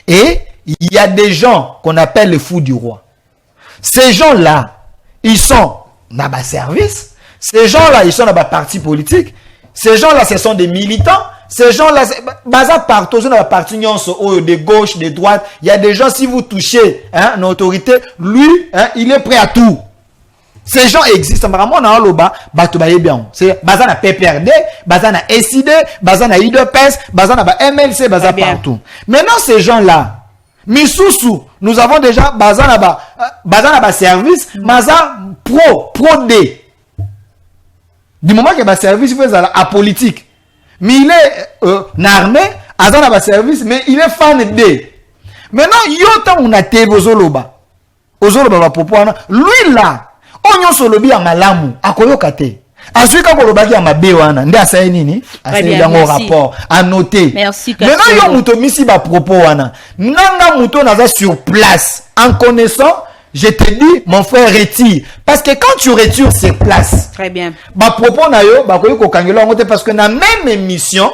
Et il y a des gens qu'on appelle les fous du roi. Ces gens-là, ils sont dans le service. Ces gens-là, ils sont dans le parti politique. Ces gens-là, ce sont des militants. Ces gens-là, baza partout, dans la partie de gauche, de droite, il y a des gens, si vous touchez une autorité, lui, il est prêt à tout. Ces gens existent. Vraiment, on a l'oba, bien. C'est baza na PPRD, baza na SID, baza na IDPS, baza na MLC, baza partout. Maintenant, ces gens-là, Misusu, nous avons déjà baza na service, baza pro D. Du moment que ba service, il faut à politique. Mais il est armé, à un service, mais il est fan de. Maintenant, yotan on a té ozoloba va popo lui là, on yon solobi à malamu, à koyokate. Ensuite, quand on a mabe wana, nde asaye nini, asaye dans rapport, à noter. Merci. Maintenant, yon muto misi ba propos wana, nanga muto naza sur place, en connaissant. Je te dis, mon frère, retire. Parce que quand tu retires ces places, très bien. Propos na yo, parce que dans la même émission,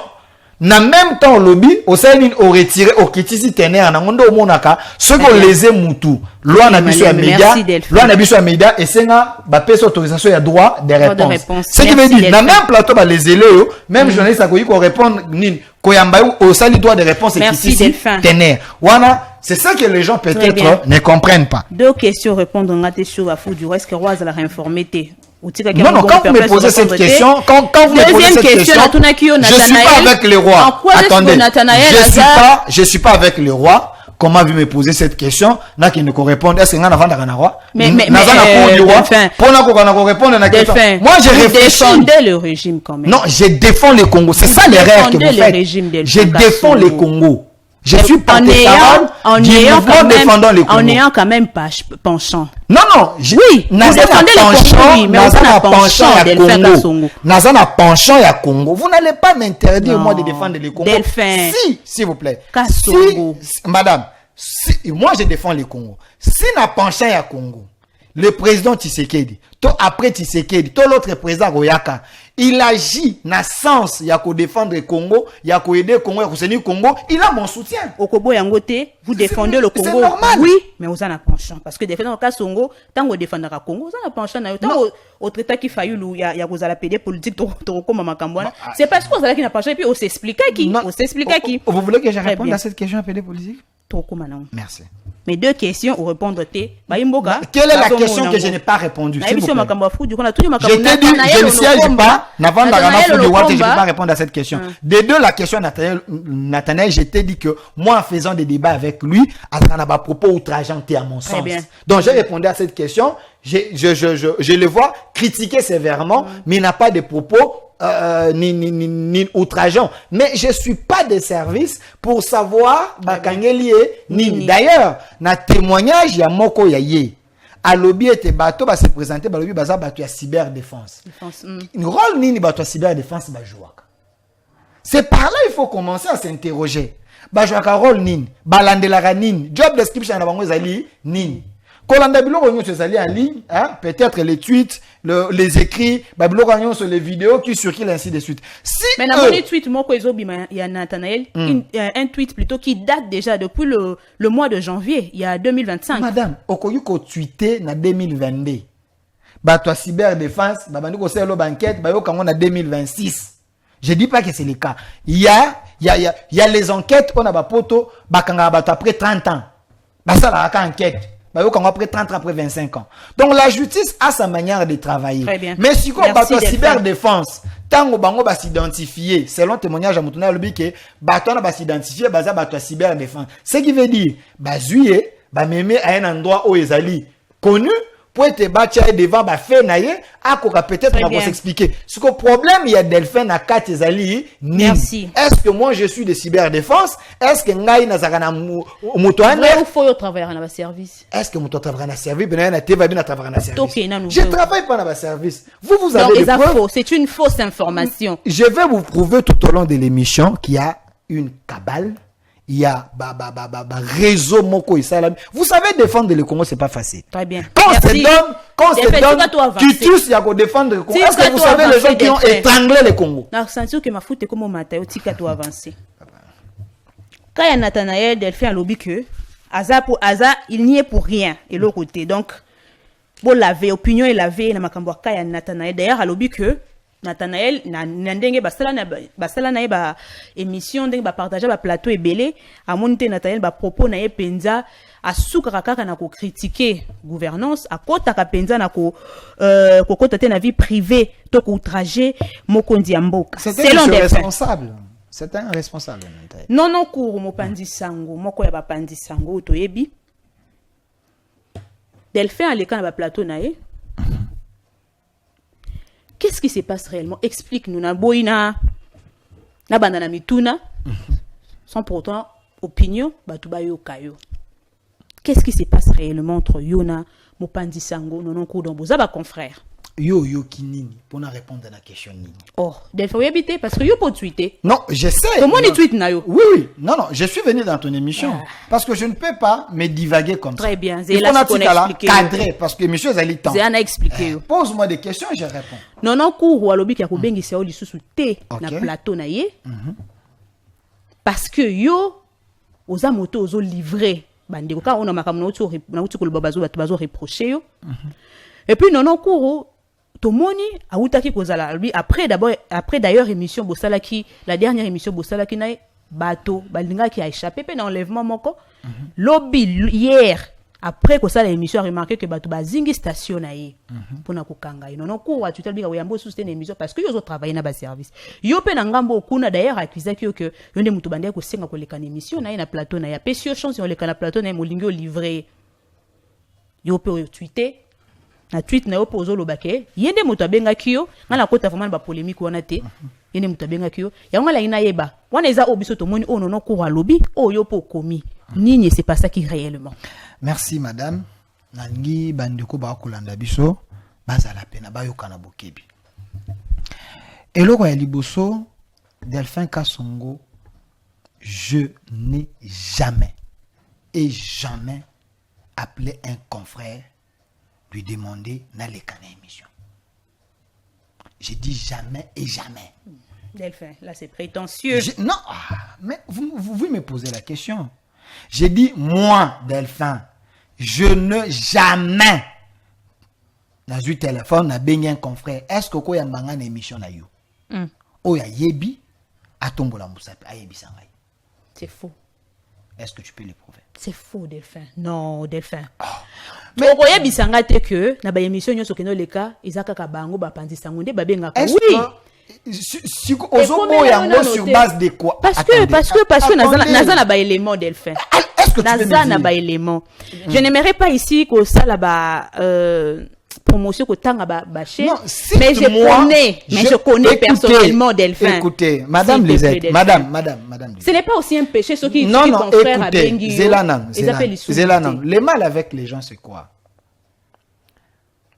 dans le même temps, lobby, au sein au retiré, au kitisi tener, en angondo au monaka, ceux qu'on les aime moutou. Loi n'a bisu à média, loi n'a bisu à média, et c'est nga, pèse autorisation, il y a droit de réponse. Ce qui veut dire, dans le même plateau, les élèves, même journaliste, qu'on répond, au sali droit de réponse, et kitisi tener. Wana, c'est ça que les gens peut-être ne comprennent pas. Deux questions répondre sur la fou du roi. Est-ce que roi a réinformé? Non, quand vous me posez cette question, quand vous me posez cette question, je suis pas avec le roi. Attendez, je suis pas avec le roi. Comment vous me posez cette question? N'a qui ne correspond. Est-ce que n'a pas de roi? Mais pour répondre à la question. Moi, je réfléchis. Vous défendez le régime quand même. Non, je défends le Congo. C'est ça l'erreur que vous faites. Je défends le Congo. Je suis pas en ayant quand même penchant. Non, oui, vous défendez le Congo, mais vous avez penchant à Congo. Nazana penchant à Congo. Vous n'allez pas m'interdire moi de défendre le Congo. Delphin. Si, s'il vous plaît. Madame, moi je défends le Congo. Si na penchant à Congo, le président Tshisekedi, après Tshisekedi, l'autre président Royaka, il agit dans le sens, il y a qu'à défendre le Congo, il y a qu'à aider le Congo, il y a qu'à soutenir le Congo, il a mon soutien. Okobo Yangote, vous défendez le Congo. C'est normal. Oui, mais vous en avez penchant. Parce que défendre le cas Songo, tant que vous défendez le Congo, vous en avez penchant. Tant au traité qui faillit, il y a vous allez pédé politique, c'est parce que vous allez qui n'a penchant, et puis on s'explique qui. On s'explique qui. Vous voulez que je réponde à cette question à pédé politique? Merci. Mes deux questions au répondre T. Quelle est la question que je n'ai pas répondu? Je t'ai dit, je ne siège pas. N'avant je ne peux pas répondre à cette question. Des deux, la question Nathanaël, je t'ai dit que moi, en faisant des débats avec lui, on a des propos outrageantés à mon sens. Donc, j'ai répondu à cette question. Je le vois critiquer sévèrement, mais il n'a pas de propos ni outrageant. Mais je suis pas de service pour savoir ni. D'ailleurs, na témoignage ya moko ya ye. A lobby était bateau va se présenter ba lobby baza bateau ya cyberdéfense. Une rôle ni bateau cyberdéfense ba jouaka. C'est par là il faut commencer à s'interroger. Ba jouaka rôle ni, ba landelaka ni, job description na bango ezali ni. Kolanda biloko nyo ezali en ligne, hein, peut-être les tweets, les écrits, ba biloko nyo sur les vidéos qui circulent ainsi de suite. Si mais na mon tweet moko ezobima ya Nathanaël, un tweet plutôt qui date déjà depuis le mois de janvier, il y a 2025. Madame, okoyu ko tweeter na 2022. Ba toi cyberdéfense, ba bandi ko selo banquette, ba yo kango na 2026. Je dis pas que c'est le cas. Il y a les enquêtes on a ba poto ba kanga ba après 30 ans. Ba ça la enquête. Après 30 ans, après 25 ans. Donc la justice a sa manière de travailler. Très bien. Mais si on bat la cyberdéfense, tant qu'on va s'identifier, selon témoignage à Moutouna Lobi que baton va s'identifier, baza bat la cyberdéfense. Ce qui veut dire, bazuye, mémé à un endroit où ils allaient connu, pour être battu devant fait naïe, à quoi peut-être on va s'expliquer. Ce que le problème, il y a Delphin à 4 Zali. Merci. Est-ce que moi je suis de cyberdéfense? Est-ce que Ngaï Nazarana Moutouane? Il faut travailler dans le service. Est-ce que Moutou travaille dans le service? Je ne travaille pas dans le service. Vous avez des preuves. C'est une fausse information. Je vais vous prouver tout au long de l'émission qu'il y a une cabale. Il y a réseau moko isalami. Vous savez défendre le Congo c'est pas facile. Très bien. Quand on se donne tu tous il y a qu'on défendre le Congo. Est-ce que vous savez les gens qui ont étranglé le Congo? Non, sens que ma faute est comme au matin, tika to avancer. Quand il y a Nathanaël Delphin a lobby que Aza il n'y est pour rien et l'autre côté. Donc bon laver opinion et laver na makambo ka ya Nathanaël d'ailleurs a lobby que Nathanaël na ndenge basala na ba émission ndenge ba partager ba plateau ebele a monter Nathanaël ba propos na ye penza asuka kaka na ko critiquer gouvernance a kota ka penza na ko kota te na vie privée to ko outrager mokondi ya mboka. C'est responsable. C'est un responsable. Non cours mopandi sango moko ya ba pandi sango to yebi Delphin aleka na ba plateau na ye. Qu'est-ce qui se passe réellement? Explique-nous. Na boina, na bandana mituna, sans pourtant opinion, batubayo kayo. Qu'est-ce qui se passe réellement entre Yona, Mopandi Sango, non Koudambo, Zaba confrère? Yo kinini pour répondre à la question nini. Oh, Delphin oui habiter parce que yo peut tweeter. Non, je sais. Comment on tweet na yo? Oui. Non, je suis venu dans ton émission parce que je ne peux pas me divaguer comme ça. Très bien. Il faut cadrer parce que monsieur Zali temps. C'est un à expliquer. Pose-moi des questions et je réponds. Non cours ou alobi ki akobengi se oli susu te na plateau na ye. Parce que yo oza moto ozo livrer bandeko ka ona makamna uti ko bazo reprocher yo. Et puis non cours Tomoni a outaki kozala lui après d'ailleurs émission Bosalaki la dernière émission Bosalaki na bateau balinga qui a échappé pe na enlèvement moko lobby hier après que ça l'émission a remarqué que bateau bazingi station na ye pour na kokanga non ko wa tutel bika yambo soutenir l'émission parce que yo zo travailler na ba service yo pe na ngambo kuna d'ailleurs accusaki que yo nde mutu bande ko senga ko lekana émission na plateau na ya pesio chance yo lekana plateau na molingi o livrer yo pe tweeter na tweet na yo pozo lobake yende moto abenga kiyo ngala kota vraiment ba polémique wana te yende moto abenga kiyo yango la ina yeba wana eza obiso to moni ono no ko lobi o yo po komi nini c'est pas ça qui réellement. Merci madame nangi bandeko ba kolanda biso bazala pena ba yokana bokebi eloko ya liboso Delphin Kasongo je n'ai jamais appelé un confrère lui demander d'aller à l'émission. Je dis jamais et jamais. Delphin, là c'est prétentieux. Non, mais vous me posez la question. J'ai dit, moi, Delphin, je ne jamais dans un téléphone, na bengi un confrère. Est-ce que vous avez une émission na you? Ou ya yebi, a tombo la moussape, a yebi sangay. C'est faux. Est-ce que tu peux le prouver? C'est faux, Delphin. Non, Delphin. Mais vous yebi sangay te que, na ba émission nyo sokeno leka, izaka kabango ba panzi sangonde ba benga. Oui. Si ozobo yango sur base de quoi? Parce que naza na ba élément, Delphin. Est-ce que tu peux me dire? Na ba élément. Je n'aimerais pas ici que ça là ba promotion que tanga bâché, mais je connais personnellement Delphin. Écoutez, Madame Lisette, Madame. Ce n'est pas aussi un péché ce qui non, confrère à Bengi. Zélanam. Le mal avec les gens c'est quoi?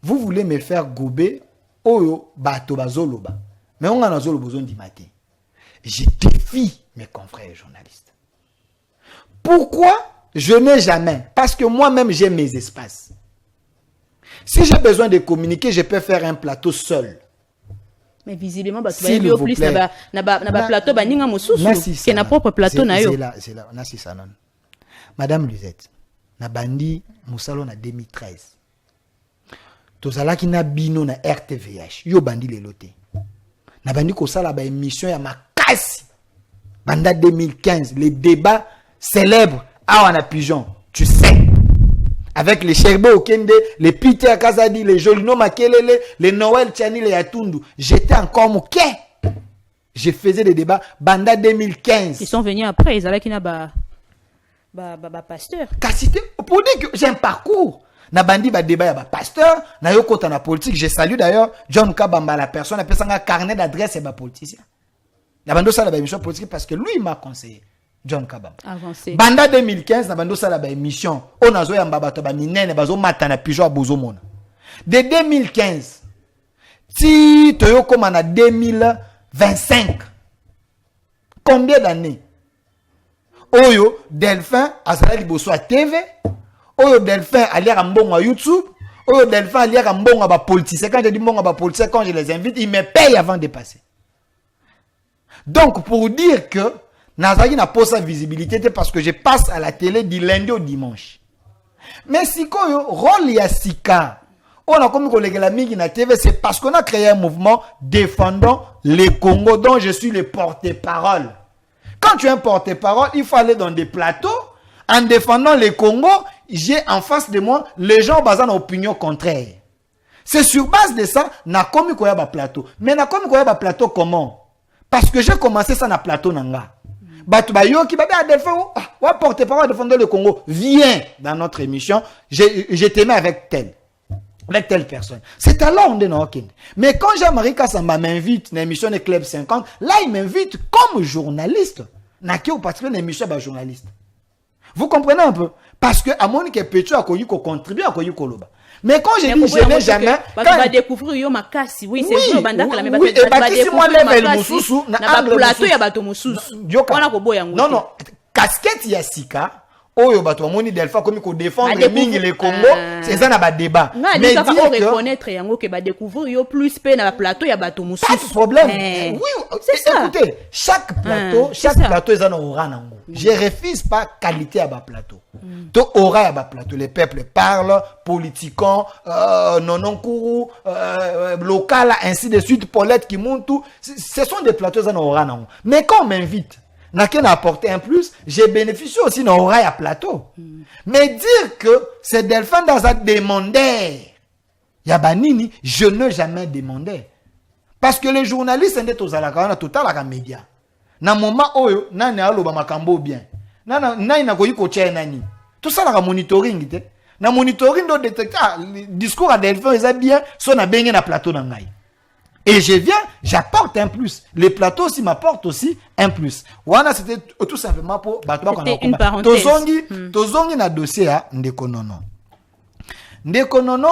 Vous voulez me faire gober oyo bato bazoloba. Mais on a nazolo besoin du matin. Je défie mes confrères journalistes. Pourquoi je n'ai jamais? Parce que moi-même j'ai mes espaces. Si j'ai besoin de communiquer, je peux faire un plateau seul. Mais visiblement, tu vas aller plus na plateau baninga mosusu que na propre plateau na yo. C'est là, nasi sanon. Madame Lisette, na bandi musalo na 2013. Tozalaki na bino na RTVH. Yo bandi leloté. Na bandi ko sala ba émission ya makasi. Banda 2015, les débats célèbres à Wana Pigeon. Tu sais. Avec les Sherbo Okende, les Peter Kazadi, les Jolino Makelele, les Noël Tchani, les Yatundu. J'étais encore mouké. Je faisais des débats. Banda 2015. Ils sont venus après, ils avaient qui n'a pas pasteur. Pour dire que j'ai un parcours. Na bandi ba débat ya ba pasteur, na yo kota na politique. Je salue d'ailleurs John Kabamba, la personne appelle ça un carnet d'adresse et ba politicien. Na bando ça la ba émission politique parce que lui il m'a conseillé. John Kabamba. Avancé. Banda 2015 na bando ça la ba émission. On a zo ya mbaba to ba minene bazo mata na pigeon bozo mona. De 2015 ti toyo koma na 2025. Combien d'années? Oyo Delphin azala liboso a TV. Oyo Delphin alière à mbongo à YouTube. Oyo Delphin alière à mbongo à politicien. Quand je dis mbongo à politicien, quand je les invite, ils me payent avant de passer. Donc, pour dire que Nazaki n'a pas sa visibilité, parce que je passe à la télé du lundi au dimanche. Mais si koyo rôle Yassika, on a comme collègue la migi na TV, c'est parce qu'on a créé un mouvement défendant les Congo dont je suis le porte-parole. Quand tu es un porte-parole, il faut aller dans des plateaux. En défendant les Congo, j'ai en face de moi les gens basant en opinion contraire. C'est sur base de ça, na komi koya ba plateau. Mais na komi koya ba plateau comment? Parce que j'ai commencé ça na plateau nanga. Batu ba yo ki ba Delphin, wa porte-parole défendant le Congo, viens dans notre émission, je t'aimais avec telle personne. C'est alors on est dans Okende. Mais quand Jean-Marie Kassamba m'invite dans l'émission de Club 50, là il m'invite comme journaliste. Na ki ou particulier dans l'émission ba journaliste. Vous comprenez un peu? Parce que à mon que Petro a connu qu'on contribue à connu Koloba. Mais quand je dis je n'ai jamais, quand va découvrir yo makasi, oui c'est vrai banda kala mais oui, et bakisi moi level mususu na plateau ya bato mususu. Wana ko boya ngo. Non, casquette ya sika. Oyo bato moni Delphin comme ko défendre mingi le Congo, c'est ça na ba débat. Mais dire que reconnaître yango que ba découvrir yo plus pe na plateau ya bato mususu. Pas de problème. Oui, c'est ça. Écoutez, chaque plateau est un aura nango. Je refuse pas qualité à ba plateau. To aura à ba plateau, les peuples parlent, politiquants, nononkuru, local ainsi de suite, Paulette qui monte tout, ce sont des plateaux en aura nango. Mais quand on m'invite n'a qu'à apporter un plus, j'ai bénéficié aussi d'un oreille à plateau. Mais dire que c'est Delphin dans un demandé, Yabanini, je n'ai jamais demandé. Parce que les journalistes sont tous à la carrière, tout à la média. Na moment oyo, nani alo ba makambo bien. Nani na koyi ko nani. Tout ça la monitoring te. Na monitoring do détecteur, discours à Delphin est bien, son a bengi na plateau na ngai. Et je viens, j'apporte un plus. Les plateaux aussi m'apportent aussi un plus. Voilà, c'était tout simplement pour c'était une parenthèse. Tozongi na dossier à Ndekonono. Ndekonono,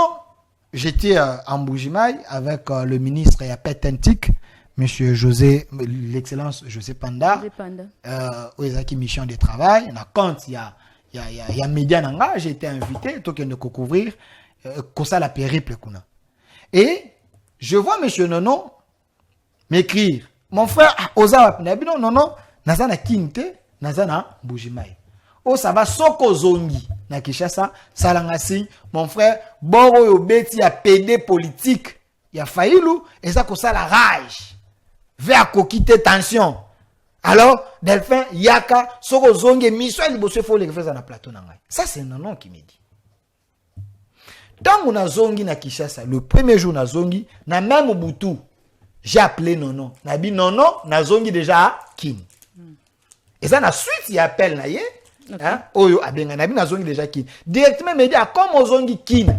j'étais en Bougimaï avec le ministre Yapetentik, monsieur José, l'excellence José Panda. Oezaki mission de travail. Quand il y a média nanga, j'ai été invité, tout qu'il ne couvrir. ça la périple kuna. Et je vois monsieur Nono m'écrire. Mon frère, oza non, non, nazana kinte, nazana Mbujimai. Oh, ça va soko zongi. Na Kinshasa, salangasi, mon frère, boro yo beti ya PD politique. Ya Fayulu, et ça, ça la rage. Vers quitter tension. Alors, Delphin, Yaka, soko zongi, mission, il bosse faut les faire dans le plateau. Ça, c'est Nono qui me dit. Tant qu'on a zongi na Kinshasa, le premier jour na zongi, na même Mobutu, j'ai appelé Nono. Na dit Nono, na zongi déjà à Kin. Et ça, na suite, il appelle na ye. Hein? Oyo, abenga na bi na zongi déjà Kin. Directement, me dit, comme au zongi Kin.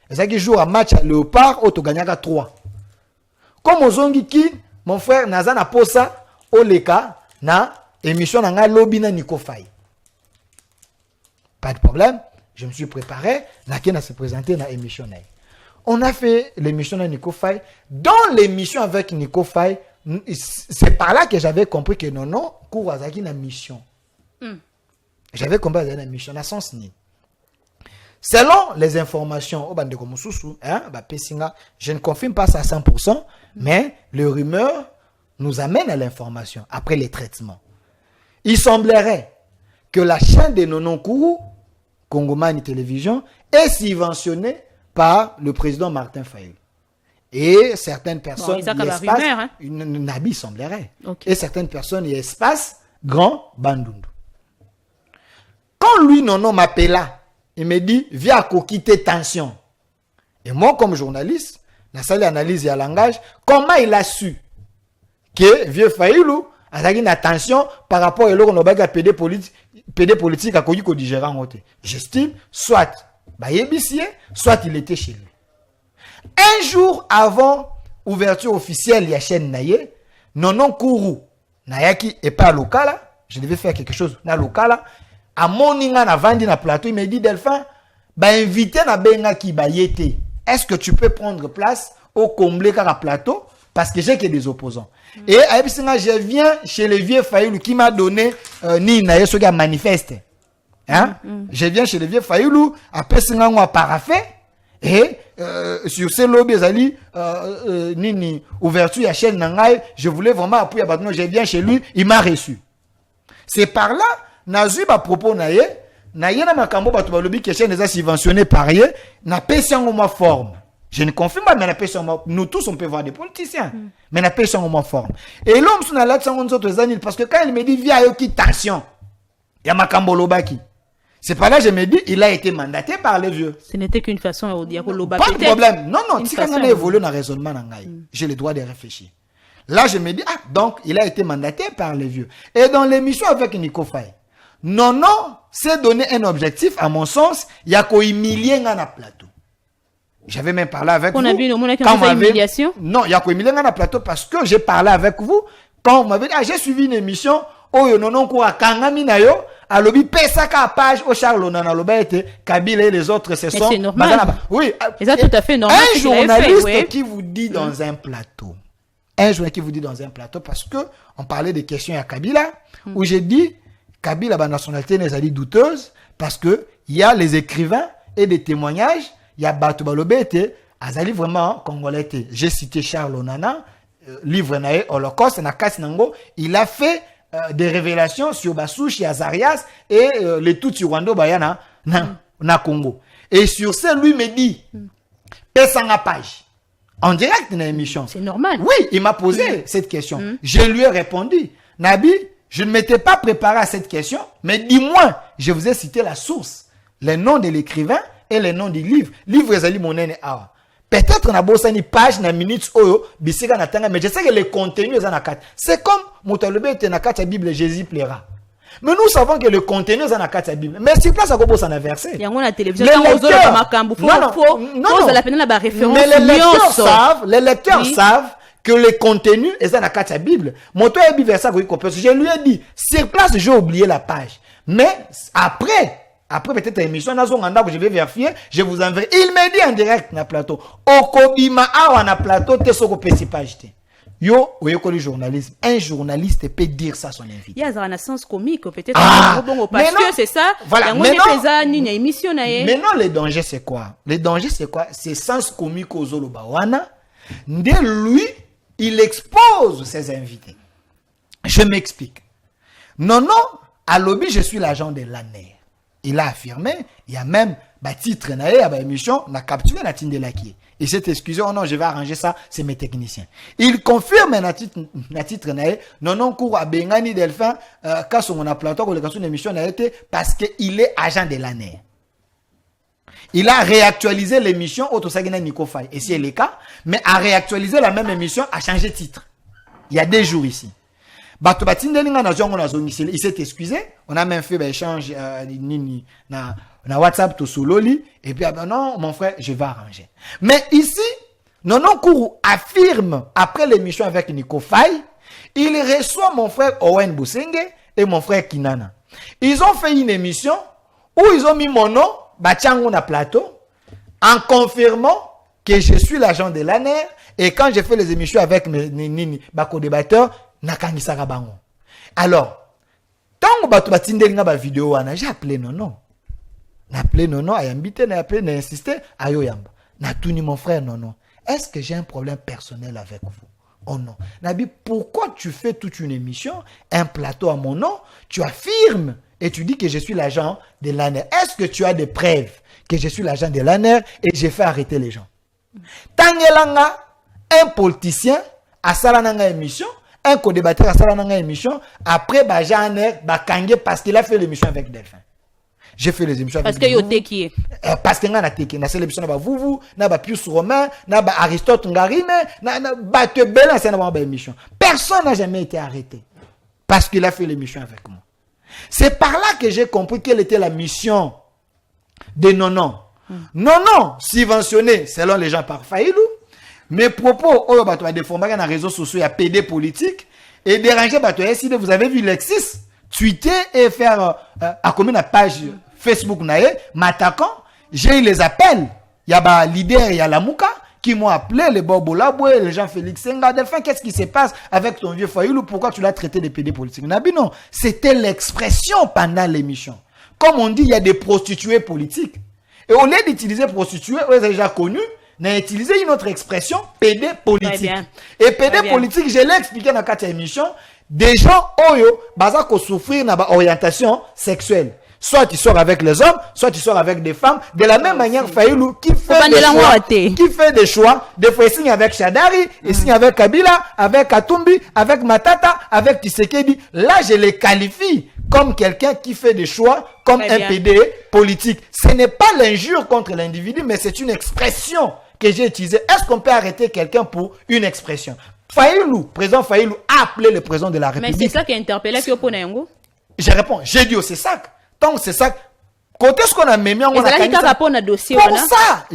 Et ça qui joue un match à Léopard, au to gagnaka 3. Comme au zongi Kin, mon frère, naza na posa, au leka, na émission na nga lobby na Nico Faye. Pas de problème. Je me suis préparé, Nakena se présenté dans l'émission. On a fait l'émission de Nico Faye. Dans l'émission avec Nico Faye, c'est par là que j'avais compris que non, Kourazaki na mission. J'avais compris la mission, na sens ni. Selon les informations, je ne confirme pas ça à 100%, mais le rumeur nous amène à l'information après les traitements. Il semblerait que la chaîne de Nonon Kourou, Kongomani Télévision, est subventionnée par le président Martin Fayulu. Et certaines personnes Nabi semblerait. Okay. Et certaines personnes y espacent Grand Bandundu. Quand lui, Nono m'appela, il me dit, viens quitter tension. Et moi, comme journaliste, dans la analyse et à langage, comment il a su que vieux Fayulu a une attention par rapport à l'eau PD politique à Kogi Kodigérant. J'estime, soit soit il était chez lui. Un jour avant ouverture officielle de la chaîne Naye, Nonon Kourou, Nayaki et pas local, je devais faire quelque chose na local, à Moninga na vandi na plateau, il me dit Delphin, invité na benga ki bayete. Est-ce que tu peux prendre place au comblé car à plateau parce que j'ai que des opposants. Et je viens chez le vieux Fayulu qui m'a donné ni Naye ce gars manifeste. Hein? Je viens chez le vieux Fayulu, après c'est un parafait, et sur ces lobbies, nini ouverture à chaîne Nangaï, je voulais vraiment appuyer à je viens chez lui, il m'a reçu. C'est par là, Nazu ba propos Naye, Naye na makambo ba tuba lobby que chaîne les a subventionné par ye, na pèse en ma forme. Je ne confirme pas, mais na pèse en nous tous on peut voir des politiciens, mais na pèse en ma forme. Et l'homme sur la latte sans autres années, parce que quand il me dit via yoki tension, il y a makambo lobaki. C'est pas là je me dis, il a été mandaté par les vieux. Ce n'était qu'une façon de dire que l'Oba. Pas de problème. Non, si quand on a évolué dans le raisonnement, j'ai le droit de réfléchir. Là, je me dis, donc, il a été mandaté par les vieux. Et dans l'émission avec Nico Faye, non, c'est donner un objectif, à mon sens, il y a qu'au humilier dans le plateau. J'avais même parlé avec vous. On a vu une humiliation? Non, il y a qu'au humilier dans le plateau parce que j'ai parlé avec vous quand on m'avait dit, j'ai suivi une émission, non, quoi, Kangami Nayo, à l'objet Pesaka page au Charles Onana Lobete, Kabila et les autres, ce sont. C'est normal. Oui. Et ça, tout à fait normal. Un journaliste qui vous dit dans un plateau. Un journaliste qui vous dit dans un plateau, parce que on parlait des questions à Kabila, où j'ai dit, Kabila, la nationalité n'est dit douteuse, parce que il y a les écrivains et des témoignages, il y a Batou Balobete, Azali vraiment congolais. J'ai cité Charles Onana, livre Nae, Holocauste, Nakas Nango, il a fait des révélations sur Bassouchi, Azarias et les Tutsi Rwando Bayana na Congo. Et sur ça, lui me dit, Pessanga page. En direct dans l'émission. C'est normal. Oui, il m'a posé cette question. Je lui ai répondu, Nabi, je ne m'étais pas préparé à cette question, mais dis-moi, je vous ai cité la source, les noms de l'écrivain et les noms du livre. Livre Ezali Monene Awa. Peut-être na bossa ni page na minutes oyo bisika na tanga, mais je sais que le contenu est na 4. C'est comme Mutalobe était na 4 Bible, Jésus plaira. Mais nous savons que le contenu est na 4 Bible. Mais si place à quoi bossa na verset. Il y a la télévision quand on zola makambu faut la peine la référence. Mais les lecteurs savent que le contenu est na 4 Bible. Moto ebi verset ko comprendre. Je lui ai dit, sur place j'ai oublié la page. Mais après peut-être l'émission, je vais vérifier, je vous enverrai. Il me dit en direct na plateau. Okobima awa na plateau te soko pesi page te. Yo, le journalisme. Un journaliste peut dire ça à son invité. Il y a un sens comique, peut-être. Bon, parce que c'est ça. Voilà. Émission, maintenant, le danger, c'est quoi? Le danger, c'est quoi? C'est sens comique aux Zolobawana. Dès lui, il expose ses invités. Je m'explique. Non, à lobby, je suis l'agent de l'ANER. Il a affirmé, il y a même titre na émission, on a capturé la tine de laquier. Il s'est excusé, oh non, je vais arranger ça, c'est mes techniciens. Il confirme na titre non, cours à Bengani Delphin, quand on a plateau, quand on a émission a été, parce qu'il est agent de l'ANER. Il a réactualisé l'émission Otosagina Nico Faye. Et c'est le cas, mais a réactualisé la même émission, a changé de titre. Il y a 2 jours ici. Il s'est excusé. On a même fait échange na WhatsApp to Sololi. Et puis, non, mon frère, je vais arranger. Mais ici, Nonon Kourou affirme, après l'émission avec Nico Faye, il reçoit mon frère Owen Boussenge et mon frère Kinana. Ils ont fait une émission où ils ont mis mon nom, Bachango na plateau, en confirmant que je suis l'agent de l'ANER. Et quand j'ai fait les émissions avec mes co-débatteurs, nakangisaka bango. Alors, tant que tu vidéo, j'ai appelé Nono. N'a appelé Nono, a invité, n'a appelé, n'a insisté, ayo yamba. N'a tout ni mon frère Nono. Est-ce que j'ai un problème personnel avec vous? Oh non. Nabi, pourquoi tu fais toute une émission, un plateau à mon nom, tu affirmes et tu dis que je suis l'agent de l'ANER. Est-ce que tu as des preuves que je suis l'agent de l'ANER et j'ai fait arrêter les gens? Tangelanga, un politicien, à Salananga émission, un co-débatteur à Salananga émission, après, Jean-Aner, Kangé, parce qu'il a fait l'émission avec Delphin. J'ai fait les émissions avec Delphin. Parce que yo parce que nga na teki, na sélection na vous, na Pius Romain, na Aristote Ngarime, na Batebela, c'est na émission. Personne n'a jamais été arrêté. Parce qu'il a fait l'émission avec moi. C'est par là que j'ai compris quelle était la mission de Nonon. Nonon, subventionné, selon les gens par Faïlou, mes propos, oh, bah, tu vas déformer dans les réseaux sociaux, il y a PD politique, et déranger, bah, tu as vous avez vu Lexis, tweeter et faire, à combien de page Facebook, m'attaquant, j'ai eu les appels, il y a, bah, leader, il y a la Mouka, qui m'ont appelé, les Bobo Laboué, les Jean-Félix Senga, Delphin, qu'est-ce qui se passe avec ton vieux Fayoulou, pourquoi tu l'as traité de PD politique? Nabi, non, c'était l'expression pendant l'émission. Comme on dit, il y a des prostituées politiques. Et au lieu d'utiliser prostituées, on les a déjà connus, on a utilisé une autre expression, PD politique. Et PD politique, je l'ai expliqué dans cette émission, des gens, oyo, baza ko souffrir na orientation sexuelle. Soit tu sors avec les hommes, soit tu sors avec des femmes. De la même manière, Fayoulou, qui fait des choix, des fois il signe avec Shadari, il signe avec Kabila, avec Katumbi, avec Matata, avec Tshisekedi. Là, je les qualifie comme quelqu'un qui fait des choix, comme un PD politique. Ce n'est pas l'injure contre l'individu, mais c'est une expression que j'ai utilisée. Est-ce qu'on peut arrêter quelqu'un pour une expression? Fayoulou, président Fayoulou, a appelé le président de la République. Mais c'est ça qui a interpellé Kyoponengo. Je réponds, j'ai dit, c'est ça. Donc c'est ça. Côté ce qu'on a mis on a dossier. Pour ça,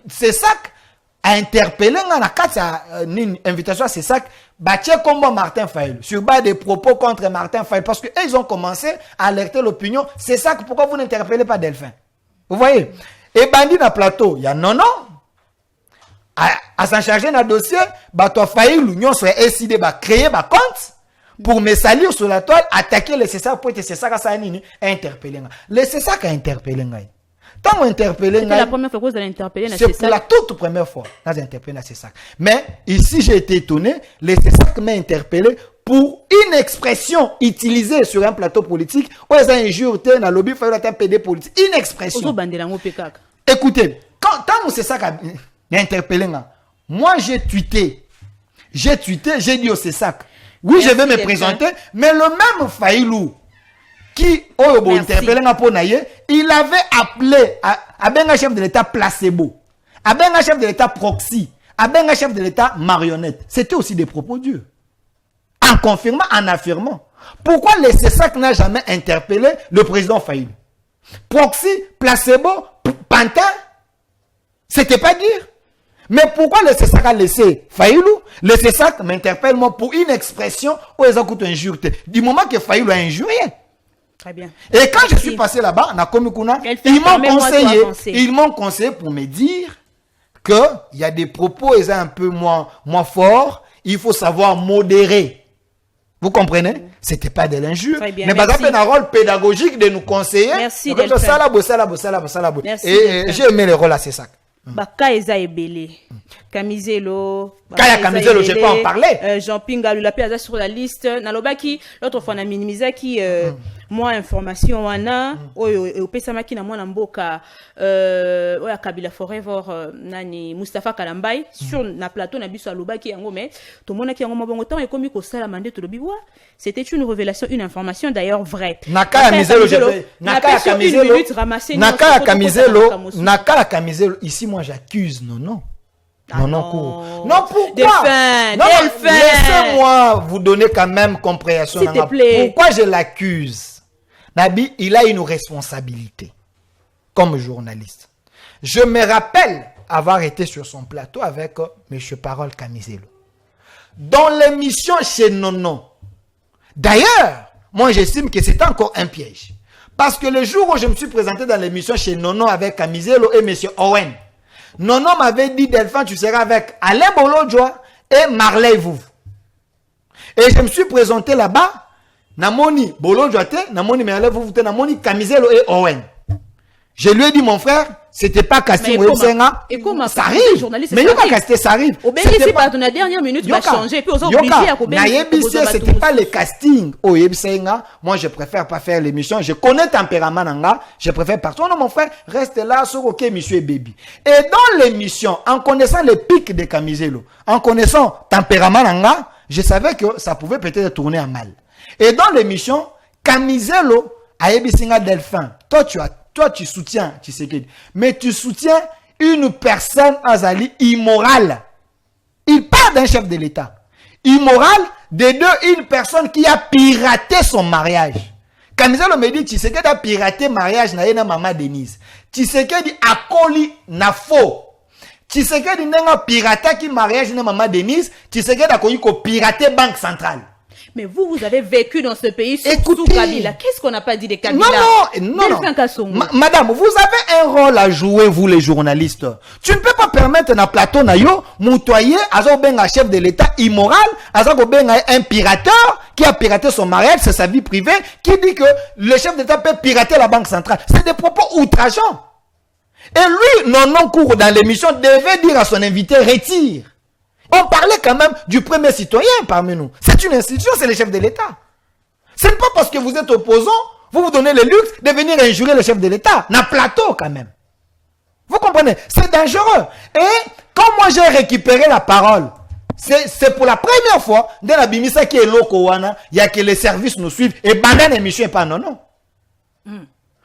c'est ça a interpellé une invitation à c'est ça. Bâtir comme Martin Fayoulou sur bas des propos contre Martin Fayoulou parce que ils ont commencé à alerter l'opinion. C'est ça que pourquoi vous n'interpellez pas Delphin. Vous voyez? Et bandit dans le plateau, il y a non. À s'en charger dans le dossier, toi Fayoulou, nous serait décidé de créer un compte. Pour me salir sur la toile, attaquer le César pour être César à interpeller. Le César a interpellé. Tant on interpellé, c'est la première fois que vous allez interpeller. C'est pour la toute première fois que j'ai interpellé le César. Mais ici, j'ai été étonné, le César m'a interpellé pour une expression utilisée sur un plateau politique. Où ils ont injuré dans le lobby, il fallait un PD politique. Une expression. Écoutez, tant que César m'a interpellé, moi j'ai tweeté, j'ai dit au César. Oui, je vais me présenter, mais le même Fayoulou qui il avait appelé à un chef de l'État placebo, à un chef de l'État proxy, à un chef de l'État marionnette. C'était aussi des propos durs. En confirmant, en affirmant. Pourquoi le CESAC n'a jamais interpellé le président Fayoulou? Proxy, placebo, pantin, c'était pas dire. Mais pourquoi le CESAC a laissé Fayoulou? Le CESAC m'interpelle moi pour une expression où ils ont coûté injure. Du moment que Fayoulou a injurié. Très bien. Et quand je suis passé là-bas, ils m'ont conseillé pour me dire qu'il y a des propos ils sont un peu moins forts. il faut savoir modérer. Vous comprenez? C'était pas de l'injure, Très bien, mais par exemple, un rôle pédagogique de nous conseiller. Merci, Delphin. Merci, Et j'ai aimé le rôle à ces sacs. Baka eza ebele. Kamizelo. Kaya Kamizelo, je peux en parler. Jean Pinga, la paix sur la liste. Nalobaki, l'autre fois, on a minimisé qui, moi, information, wana, au Pesamaki, na moi, namboka, oya Kabila Forever, nani, Mustafa Kalambay, sur na plateau, na biso alobaki, yango, mais, tout le monde qui a un bon temps, et comme il faut ça, la mandé, tout le biwa, c'était une révélation, une information, d'ailleurs, vraie. Nakaya Kamizelo, ici, moi, j'accuse, non. Non, pourquoi? Laissez-moi vous donner quand même compréhension. S'il te plaît. Pourquoi je l'accuse? Nabi, il a une responsabilité comme journaliste. Je me rappelle avoir été sur son plateau avec M. Parole Kamizelo. Dans l'émission chez Nono. D'ailleurs, moi j'estime que c'est encore un piège. Parce que le jour où je me suis présenté dans l'émission chez Nono avec Kamizelo et M. Owen, Nono m'avait dit, Delphin, tu seras avec Alain Bolodjoa et Marley Vouv. Et je me suis présenté là-bas, Namoni Bolodjoa, Namoni Marley Vouv, Namoni Kamizelo et Owen. Je lui ai dit, mon frère, c'était pas casting ou comment ça arrive. Mais il n'y a pas casté, ça arrive. C'était pas dans la dernière minute, va changer. Puis, c'était pas le casting. Moi, je préfère pas faire l'émission. Je connais tempérament nanga. Je préfère partir. Non, mon frère, reste là, sur OK, monsieur Baby. Et dans l'émission, en connaissant les pics de Kamizelo, en connaissant tempérament nanga, je savais que ça pouvait peut-être tourner à mal. Et dans l'émission, Kamizelo a Ebisinga Delphin. Toi, tu soutiens Tshisekedi. Mais tu soutiens une personne azali immorale. Il parle d'un chef de l'État. Immoral, de deux, une personne qui a piraté son mariage. Kamizelo me dit, Tshisekedi a piraté mariage na maman Denise. Tshisekedi a collé na faux. Tshisekedi n'a piraté qui mariage na maman Denise. Tshisekedi a connu ko piraté banque centrale. Mais vous avez vécu dans ce pays sous Kabila. Qu'est-ce qu'on n'a pas dit de Kabila? Non. Madame, vous avez un rôle à jouer, vous les journalistes. Tu ne peux pas permettre na plateau na yo, moutoyer, un chef de l'État immoral, un pirateur qui a piraté son mariage, c'est sa vie privée, qui dit que le chef d'État peut pirater la banque centrale. C'est des propos outrageants. Et lui, non, cours dans l'émission, devait dire à son invité, retire. On parlait quand même du premier citoyen parmi nous. C'est une institution, c'est le chef de l'État. Ce n'est pas parce que vous êtes opposant, vous donnez le luxe de venir injurer le chef de l'État. Na plateau quand même. Vous comprenez? C'est dangereux. Et quand moi j'ai récupéré la parole, c'est pour la première fois, dans la Bimisa qui est lokowana, il y a que les services nous suivent et banane émission pas non.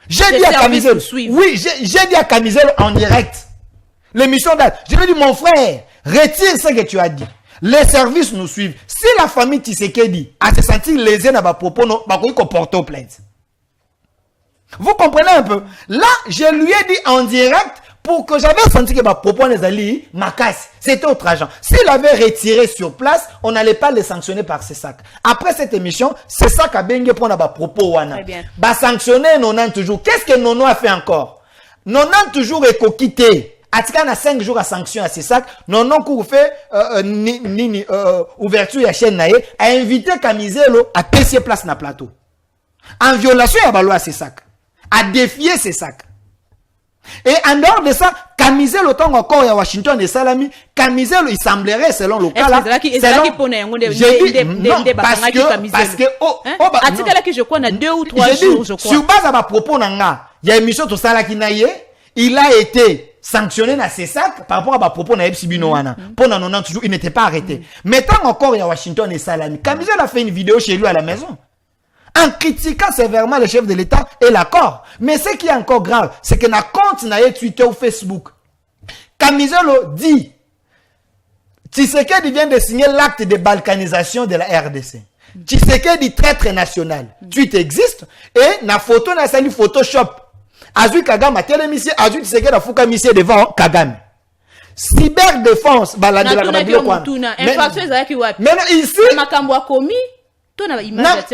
J'ai dit à Kamizelo, oui, j'ai dit à Kamizelo en direct. L'émission date. Je lui ai dit, mon frère, retire ce que tu as dit. Les services nous suivent. Si la famille Tshisekedi a se senti lésée dans ma propos, non, bah qu'on porte plainte. Vous comprenez un peu? Là, je lui ai dit en direct pour que j'avais senti que ma propos les alliés, ma casse, c'était autre agent. S'il avait retiré sur place, on n'allait pas les sanctionner par ces sacs. Après cette émission, c'est ça qu'a bien pour ma propos wana. Bah sanctionner Nonan toujours. Qu'est-ce que Nono a fait encore? Nonan toujours est coquité. Atika a 5 jours à sanction à ces sacs. Non, qu'on fait ouverture à chaîne naïe, a invité Kamizelo à payer place na plateau. En violation à balo à ces sacs. À défier ces sacs. Et en dehors de ça, Kamizelo tant encore à Washington et Salami, Kamizelo il semblerait selon le cas là. Parce que je crois 2 ou 3 jours je crois. Sur base à ma propos nanga, il y a une émission tout ça là qui naïe, il a été sanctionné dans ces sacs par rapport à ma propos na Epsibino wana. Pendant 90 jours, il n'était pas arrêté. Mais tant encore il y a Washington et Salami, Kamizelo a fait une vidéo chez lui à la maison. En critiquant sévèrement le chef de l'État et l'accord. Mais ce qui est encore grave, c'est que na compte na Twitter ou Facebook, Kamizelo dit Tshisekedi vient de signer l'acte de balkanisation de la RDC. Tshisekedi traître national. Tweet existe et na photo na sali Photoshop. Azui Kagame a télémisé, Azui Tshisekedi a fouka misé devant Kagame. Cyberdéfense, balade la Kabila quoi. Maintenant ici,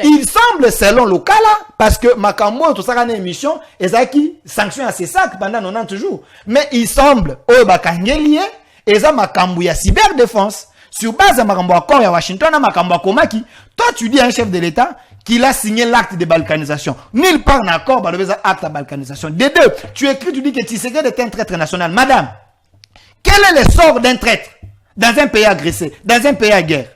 il semble selon le cas là, parce que Makambo tout ça une émission, Ezaki sanction à ses sacs pendant 90 jours. Mais il semble au Bakangelie, Eza Makambo ya cyberdéfense. sur base de makambo accord à Washington, à makambo komaki, toi tu dis à un chef de l'État qu'il a signé l'acte de balkanisation. Nulle part en accord, bah, le acte de balkanisation. Des deux, tu écris, tu dis que Tshisekedi est un traître national. Madame, quel est le sort d'un traître dans un pays agressé, dans un pays à guerre?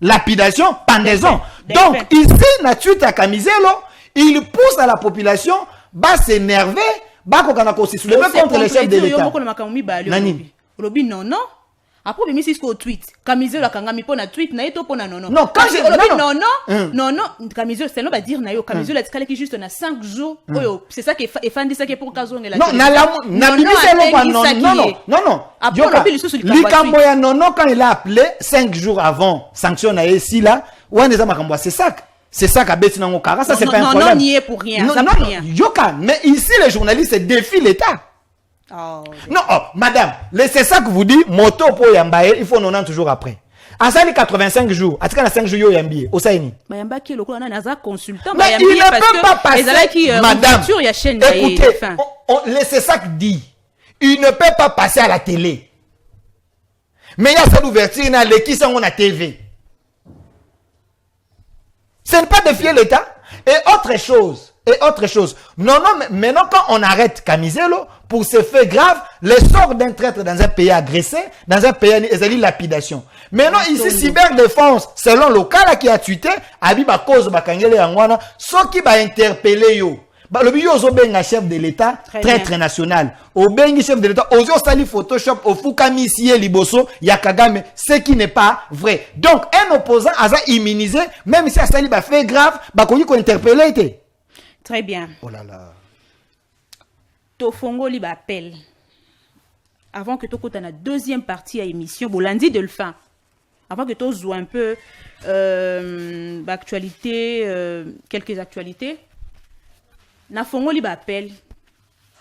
Lapidation, pendaison. Donc, ici, Natuite à Kamizelo, il pousse à la population, va s'énerver, va se soulever contre les chefs de l'État. Nani? Non. Après, il y a un tweet. Kamizelo a kangami pour un tweet, na eto pour un non. Non, quand j'ai non, Kamizelo, c'est non, va dire nayo. Kamizelo a dit juste na 5 jours. C'est ça qui est fan de ça qui est pour Kazong et la. Non, non. Likamboya non, quand il a appelé 5 jours avant, sanction na ici là, ou on est à Makamboa, c'est ça. C'est ça qu'a bêti dans mon cas. Ça, c'est pas un problème. Non, n'y est pour rien. Non, Yoka, mais ici, les journalistes défient l'État. Oh, non, madame, c'est ça que vous dites, moto pour Yambaye, il faut 90 jours après. À ça, les 85 jours, à 5 jours, Yambi, au Saini. Mayamba qui est le consultant. Mais il ne peut pas passer, madame, écoutez, c'est ça que dit. Il ne peut pas passer à la télé. Mais il y a cette ouverture, il y a les qui sont à la TV. Ce n'est pas défier l'État. Et autre chose. Non, mais maintenant, quand on arrête Kamizelo, pour ces faits graves, le sort d'un traître dans un pays agressé, dans un pays, ils lapidation. Maintenant, ici, cyberdéfense, selon le cas qui a tweeté, Abiba cause Bakangele Angwana, ce qui va interpeller yo. Le bio obenga chef de l'État, traître national. Obengi chef de l'État, ozo sali Photoshop, ofukami siye liboso, yakagame, ce qui n'est pas vrai. Donc, un opposant a immunisé, même si a sali ba fait grave, bakoyi ko interpeller. Très bien. Oh là là. Tofongo li ba appel. Avant que tu aies la deuxième partie à l'émission, Bolandi de le faire. Avant que tu joues un peu quelques actualités. Na fongo li ba appel,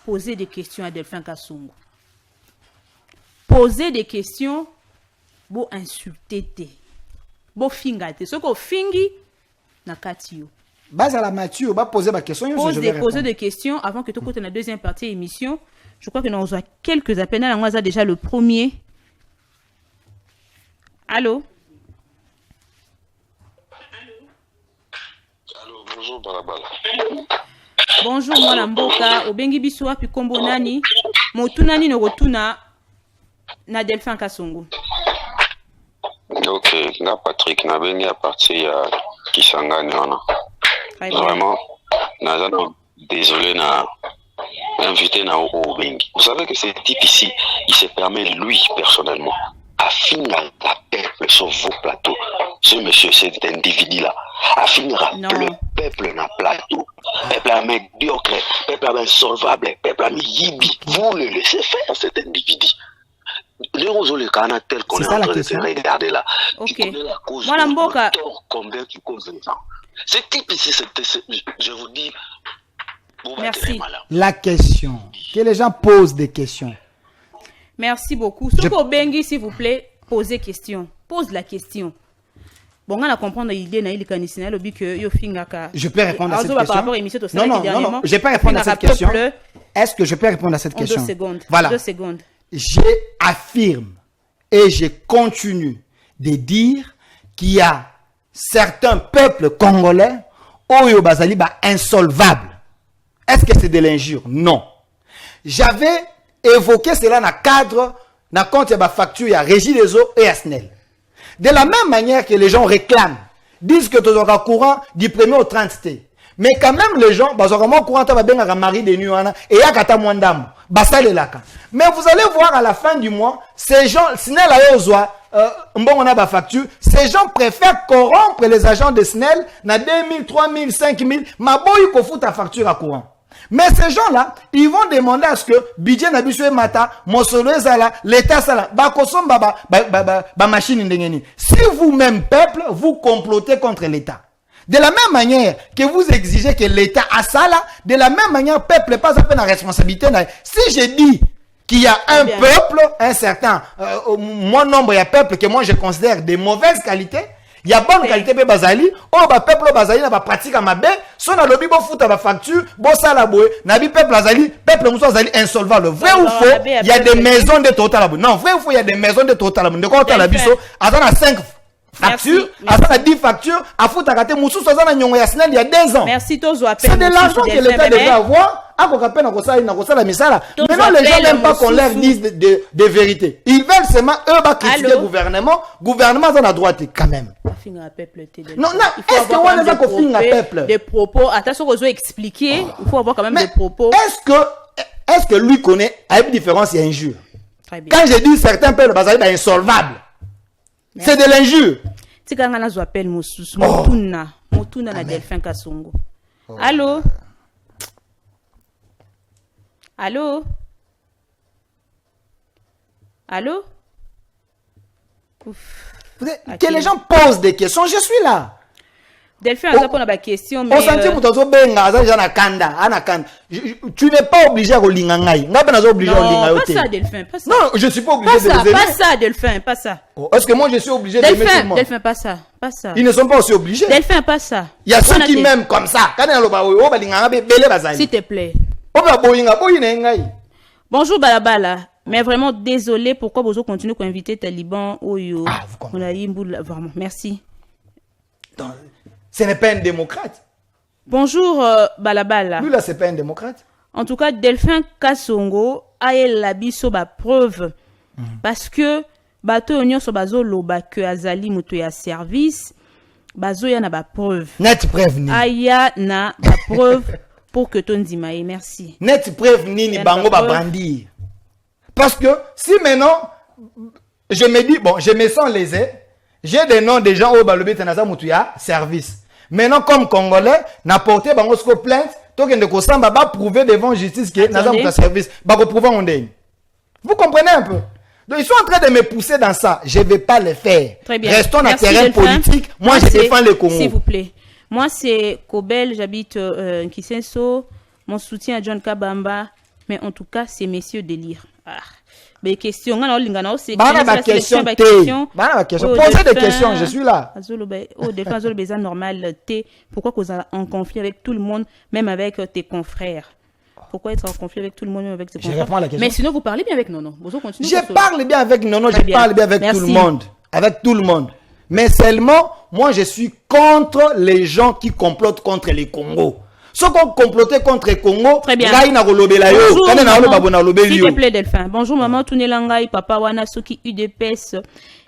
poser des questions à Delphin Kasongo. Poser des questions, bo insulter te, bo fingate. Ce qu'on fingi na katio. Base à la mature, ba poser ma question. Poser des questions avant que tu aies la deuxième partie de l'émission. Je crois que nous avons quelques appels. On a déjà le premier. Allô? Allô, bonjour Balabala. Bonjour mwana mboka, obengi biso wapi kombo nani? Motu nani no rotuna na Delphin Kasongo. Ok, nga Patrick na bengi à partir ya Kisangani wana. Vraiment, désolé na invité na obengi. Vous savez que ce type ici, il se permet lui personnellement à finir la peuple sur vos plateaux. Ce monsieur, cet individu-là, à finir le peuple na plateau. Peuple à médiocre, peuple à insolvable, peuple à yibi. Vous le laissez faire cet individu. Les roses le canard tel qu'on est en train de se regarder là. Ok. Voilà Mboka. Combien tu causes les gens. Ce type ici, je vous dis. Merci. La question. Que les gens posent des questions. Merci beaucoup. Soko Bengi, s'il vous plaît, posez question. Pose la question. Bon, on a comprendre l'idée na ilikanisi lobi que yo fingaka. Je peux répondre à cette question. Non, je peux répondre à cette question. Est-ce que je peux répondre à cette question? 2 secondes. Voilà. 2 secondes. J'affirme et je continue de dire qu'il y a certains peuples congolais oyo bazali ba insolvables. Est-ce que c'est de l'injure? Non. J'avais évoqué cela dans le cadre d'un compte de facture à Régie des eaux et à SNEL. De la même manière que les gens réclament, disent que tu auras courant du 1er au 30 T. Mais quand même, les gens, bah, au courant, tu vas bien à Marie de Nuana et à Kata Mwandam. Basta le laka. Mais vous allez voir à la fin du mois, ces gens, SNEL a Yozwa, on a facture, ces gens préfèrent corrompre les agents de SNEL, na 2000, 3000, 5000, ma boy ko fout ta facture à courant. Mais ces gens-là, ils vont demander à ce que budget n'abusue mata, mosolo ezala, l'état sala, bakosom baba, ba machine ndengeni. Si vous-même peuple, vous complotez contre l'état. De la même manière que vous exigez que l'état a ça là, de la même manière peuple pas à peine la responsabilité. Si je dis qu'il y a un peuple, un certain, mon nombre il y a peuple que moi je considère de mauvaise qualité, Il y a bonne qualité pe bazali, oh ba peuple bazali na ba pratique à mabe, son na lobby bo futa ba facture, bo sala boy, na bi peuple bazali, peuple muso bazali insolvable. Vrai ou faux? Il y a des maisons de total. Non, vrai ou faux, il y a des maisons de total. De quoi la biso, attends à 5 factures, attends à 10 factures, à futa kate muso so na nyongo ya snel il y a 2 ans. Merci Tozo appel. C'est de l'argent que l'État devrait avoir. Maintenant, les gens n'aiment pas qu'on leur dise de vérité. Ils veulent seulement, eux, critiquer le gouvernement. Gouvernement, on a droit quand même. Non, non, est-ce qu'on a un peuple? Des propos, attention, on doit expliquer. Il faut avoir quand même des propos. Est-ce que lui connaît, à une différence, il y a injure? Quand je dis certains peuples, c'est insolvable. C'est de l'injure. Tu sais, quand on a appel Motuna na Delphin Kasongo. Allô? Allô? Allô? Que les gens posent des questions, je suis là. Delphin a pas de question, mais... Tu n'es pas obligé à lingangai. Non, pas ça, Delphin, pas ça. Non, je ne suis pas obligé de les aimer. Pas ça, Delphin, pas ça. Est-ce que moi, je suis obligé d'aimer tout le monde? Delphin, pas ça, pas ça. Ils ne sont pas aussi obligés. Delphin, pas ça. Il y a ceux qui m'aiment comme ça. S'il te plaît. Bonjour Balabala, mais vraiment désolé pourquoi vous continuez à inviter Taliban Oyo. Vraiment, merci. Donc, ce n'est pas un démocrate. Bonjour Balabala. Lui là, c'est pas un démocrate. En tout cas, Delphin Kasongo a la biso ba preuve parce que bato onyo so bazo loba que azali muto ya service bazo ya na ba preuve. Net preuve ni. Aya na ba preuve. Pour que ton dimaye, merci. Net preuve ni bango ba brandir. Parce que si maintenant je me dis bon, je me sens lésé, j'ai des noms des gens au balobi tenaza mutuya service. Maintenant comme congolais, n'apporter bango sko plainte, token de kosamba ba prouver devant justice que naza mutuya service, ba ko prouver on deng. Vous comprenez un peu? Donc ils sont en train de me pousser dans ça, je vais pas le faire. Très bien. Restons dans le terrain politique, moi je défends le Congo. S'il vous plaît. Moi, c'est Kobel, j'habite Kisenso. Mon soutien à John Kabamba. Mais en tout cas, c'est messieurs délire. Mais question, c'est question. Posez des questions, je suis là. Normal, pourquoi vous êtes en conflit avec tout le monde, même avec tes confrères? Pourquoi être en conflit avec tout le monde, même avec tes confrères? Mais sinon, vous parlez bien avec Nono. Je parle bien avec Nono, je parle bien avec tout le monde. Avec tout le monde. Mais seulement, moi, je suis contre les gens qui complotent contre les Congo. Ceux qui ont comploté contre les Congo, très bien. Bonjour, s'il te plaît, Delphin. Bonjour, maman. Tunelangai, papa, wana, soki UDPS,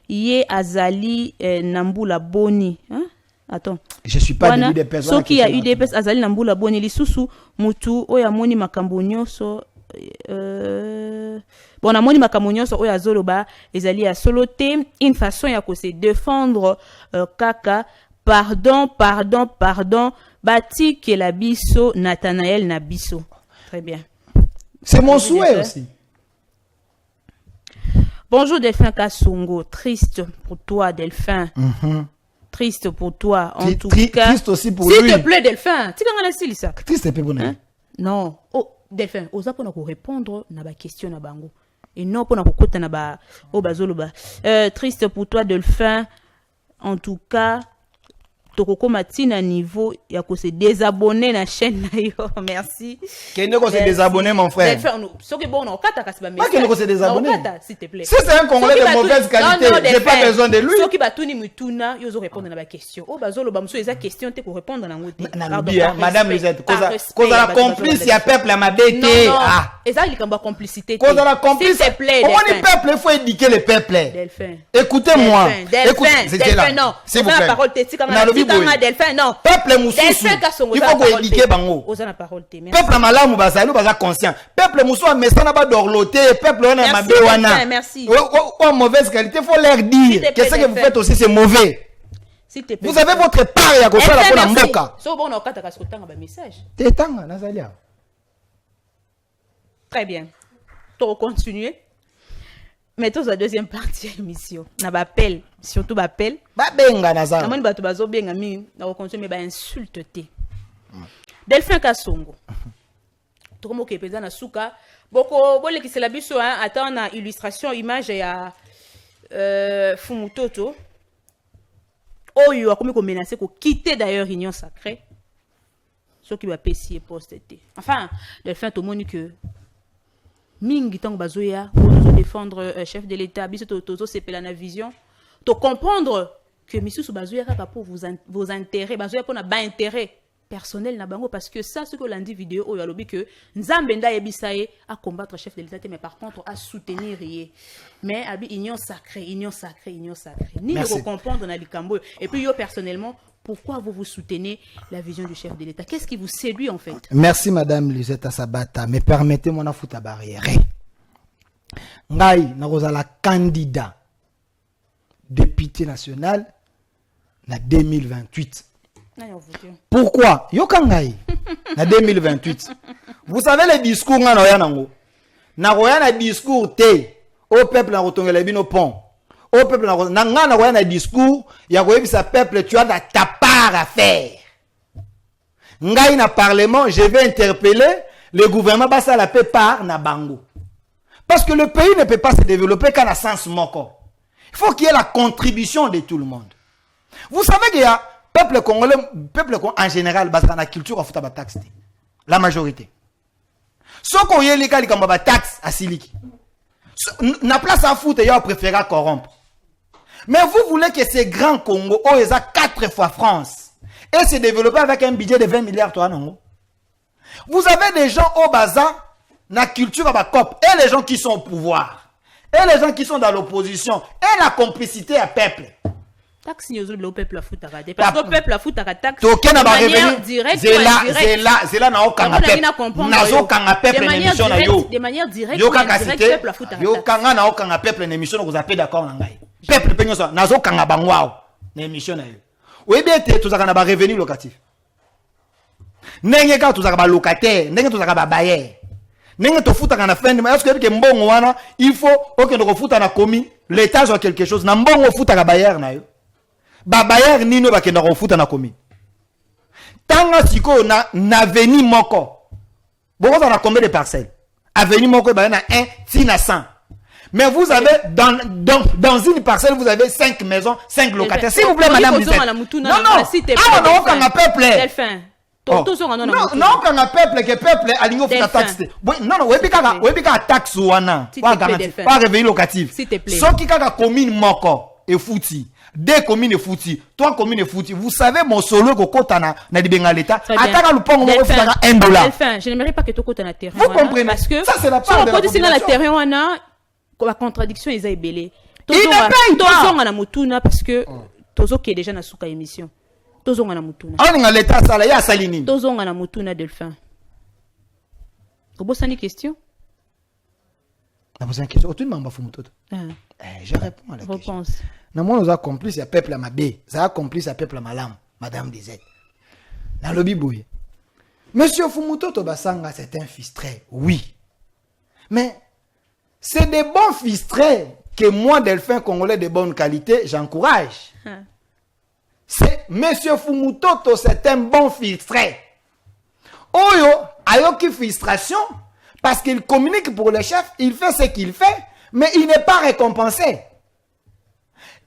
yé azali, nambula boni. Hein? Attends. Je suis pas de l'UDPS. Soki ya UDPS, azali, nambula boni. Lisusu, mutu, oya moni makambonyo, so, bon, amoni makamonyo so oya zoloba ezali ya soloté une façon ya ko se défendre kaka pardon bati que la biso Nathanaël na biso. Très bien. C'est mon souhait aussi. Bonjour Delphin Kasongo, triste pour toi Delphin. Triste pour toi en tout cas. Triste aussi pour lui. S'il te plaît Delphin, tu connais style ça. Triste et peu bon. Non. Oh Delphin, oza pona ko répondre na ba question na bango. Et non pona ko kota na ba o bazoloba. Triste pour toi Delphin. En tout cas, tokoko matina niveau ya ko se désabonner na chaîne na yo. Merci. Kende ko se désabonner mon frère. Delphin, soki bon on kata kasi ba message. Pas kende ko se désabonner. S'il te plaît. Si c'est un Congolais de mauvaise qualité, j'ai pas besoin de lui. Soki batuni mutuna, yo zo répondre na ba question. O bazoloba muso eza question te ko répondre na ngote. Madame Lisette, cause la complice ya peuple à ma bête. Ah. Eza likamba complicité. Cause la complice. S'il te plaît. Comment le peuple, il faut éduquer le peuple. Delphin. Écoutez-moi. Delphin, non. C'est la parole te Delphin, non. Peuple mususu, il faut qu'on éduque bango. Peuple malamu bazali baza conscient. Peuple musu a mesana ba dorloter, peuple on a mabe wana. Merci. En mauvaise qualité, faut leur dire que ce que vous faites aussi c'est mauvais. Vous avez votre part ya kosala pour la mboka. So bon okata kasi kotanga ba message. Tetanga nazalia. Très bien. To continuer. Mettons la deuxième partie de l'émission. Na bapel, surtout bapel. Ba benga na za. Na moni bato bazo benga mi na ko continuer ba insulte te. Delphin Kasongo. Tokomo ke peza na suka. Boko bole ki c'est la biso hein, attend na illustration image ya Fumutoto. Oyo a commis qu'on menacer qu'on quitter d'ailleurs Union Sacrée. Ce qui va pessier poste. Enfin, le fait au monde que mingi tang bazoya pour défendre chef de l'État, biso tozo c'est la vision, to comprendre que monsieur Bazoya kaka pour vos intérêts, bazoya pour na ba intérêt personnel na bango parce que ça ce que lundi vidéo oyo alobi que Nzambe nda yebisaye à combattre chef de l'État mais par contre à soutenir yé. Mais abi union sacrée. Ni le comprendre na likambo et puis yo personnellement pourquoi vous soutenez la vision du chef de l'État? Qu'est-ce qui vous séduit en fait? Merci Madame Lisetta Sabata, mais permettez-moi na futa barrière. Ngai na la candidat député national na 2028. Pourquoi? Yokangai na 2028. Vous savez les discours na roya nango. Na roya na discours te au peuple na rotongela bino pont. Au peuple na roya na discours ya koyebisa peuple tu as ta part à faire. Ngai na parlement, je vais interpeller le gouvernement basa la paix par na bango. Parce que le pays ne peut pas se développer qu'à la sens moko. Il faut qu'il y ait la contribution de tout le monde. Vous savez qu'il y a peuple congolais en général, dans la culture, on fait taxe. La majorité. Ce qu'on y a les gars, comme taxe à Siliki. Na place à foutre, il y a préféré corrompre. Mais vous voulez que ces grands Congo, oh, ils ont 4 fois France, et se développer avec un budget de 20 milliards, toi, non? Vous avez des gens au bazar, la culture à COP, et les gens qui sont au pouvoir, et les gens qui sont dans l'opposition, et la complicité à peuple. Taxe le peuple à foutre à parce que le peuple à foutre à taxe de manière directe c'est là na okanga peuple nazo kanga peuple émission na yo de manière directe yo kanga peuple à foutre yo kanga na okanga peuple émission vous appelez d'accord na ngai peuple penyo so nazo kanga bangwao na émission na yo oui bien te tozaka na ba revenu locatif ndenge ka tozaka ba locataire ndenge tozaka ba bailleur ndenge to futa kana fin est-ce que mbongo wana il faut okendo ko futa na commune l'état soit quelque chose na mbongo futa ka bailleur na yo babayar nino bakenda kofuta na komi tanga siko na avenue moko bon on a combien de parcelles avenue moko ba na 1 tina 100 mais vous avez dans une parcelle vous avez 5 maisons 5 locataires s'il vous plaît madame Lisette non s'il te plaît non on a peuple non on a peuple que peuple alingo futa taxe non webika taxe wana pas revenu locatif ce qui kaka commune moko et fouti. 2 communes fouti, 3 communes fouti. Vous savez mon solo kokota na dibenga l'État. Ataka lupongo mo futaka $1. Enfin, je n'aimerais pas que tu côté na terrain. Vous comprenez parce que ça c'est la part de la population. La terrain wana la contradiction est ébélée. Tozo na mutuna parce que tozo qui est déjà na suka émission. Tozo na mutuna. On nga l'État sala ya salini. Tozo na mutuna Delphin. Obosani question? Na posé une question. Otu mamba fumutoto. Je réponds à la question. Na moi nous a complice à peuple à mabé, ça a complice à peuple à malam, madame Lisette. Na lobby boy. Monsieur Fumutoto Basanga c'est un fistré, oui. Mais c'est des bons fistrés que moi Delphin congolais de bonne qualité, j'encourage. C'est monsieur Fumutoto c'est un bon fistré. Oyo ayoki frustration parce qu'il communique pour le chef, il fait ce qu'il fait, mais il n'est pas récompensé.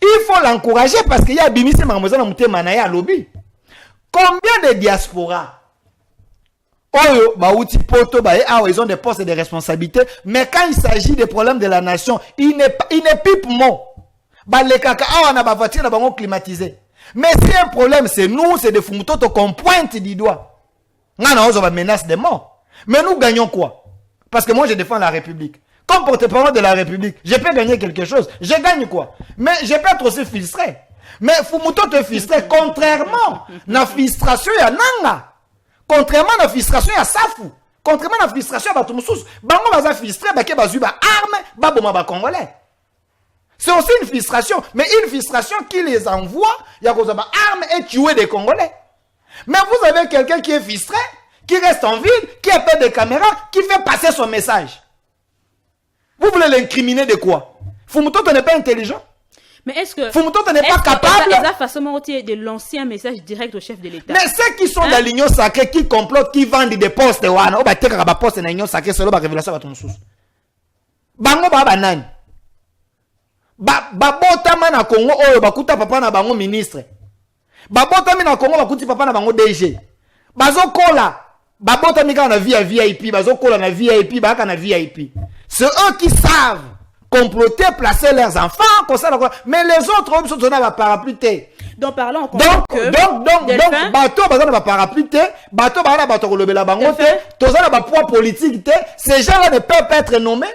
Il faut l'encourager parce qu'il y a Bimisi Mamouzana Moutemanaya lobby. Combien de diaspora? Oyo, Baouti Poto, ils ont des postes et des responsabilités, mais quand il s'agit des problèmes de la nation, il ne pipe mot. Les caca, on a ba voiture, on a climatisé. Mais si un problème, c'est nous, c'est des Fumutoto qu'on pointe du doigt. On a menace de mort. Mais nous gagnons quoi? Parce que moi, je défends la République. Comme porte-parole de la République, je peux gagner quelque chose. Je gagne quoi? Mais je peux être aussi frustré. Mais Fumutoto est frustré. Contrairement à la frustration, il y a Nanga. Contrairement à la frustration, il y a Safu. Contrairement à la frustration, il y a Batumoussous. Bango va frustré, il y a arme, baboma ba congolais. C'est aussi une frustration. Mais une frustration qui les envoie, il y a arme et tuer des Congolais. Mais vous avez quelqu'un qui est frustré, qui reste en ville, qui a peur des caméras, qui fait passer son message. Vous voulez l'incriminer de quoi? Fumutoto n'est pas intelligent. Mais est-ce que Fumutoto n'est pas capable de lancer un message direct au chef de l'État? Mais ceux qui sont dans l'union sacrée, qui complotent, qui vendent des postes, wana, oba teka ba poste na l'union sacrée, c'est là ba révélation ba ton sous. Bango ba banani. Ba botama na Congo oyo bakuta papa na bango ministre. babotami na Congo bakuti papa na bango DG bazokola babotami ka na VIP bazokola na VIP baka na VIP. C'est eux qui savent comploter, placer leurs enfants comme ça, mais les autres hommes sont dans la parapluie. Donc parlons on comprend que donc bateau bazana ba parapluie bateau bazana bato kolobela bango te tozana ba poids politique te, ces gens-là ne peuvent pas être nommés.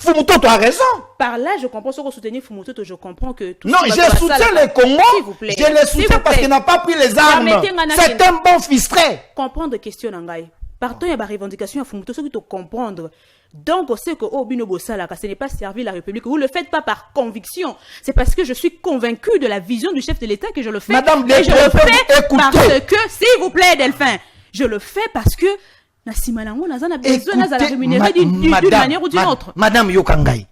Fumuto, tu as raison. Par là, je comprends ce que soutenir Fumuto, je comprends que tout non, je soutiens le Congo. Je le soutiens parce qu'il n'a pas pris les armes. C'est un bon fistré. Comprendre question Nangai. Partons il y a des revendications à Fumuto, ce que tu comprendre. Donc, on sait que Obino Bosala, ce n'est pas servir la République. Vous ne le faites pas par conviction. C'est parce que je suis convaincu de la vision du chef de l'État que je le fais. Madame, et je le fais parce que, s'il vous plaît, Delphin, je le fais parce que Écoutez, d'une manière ou d'une autre. Madame Yokangai,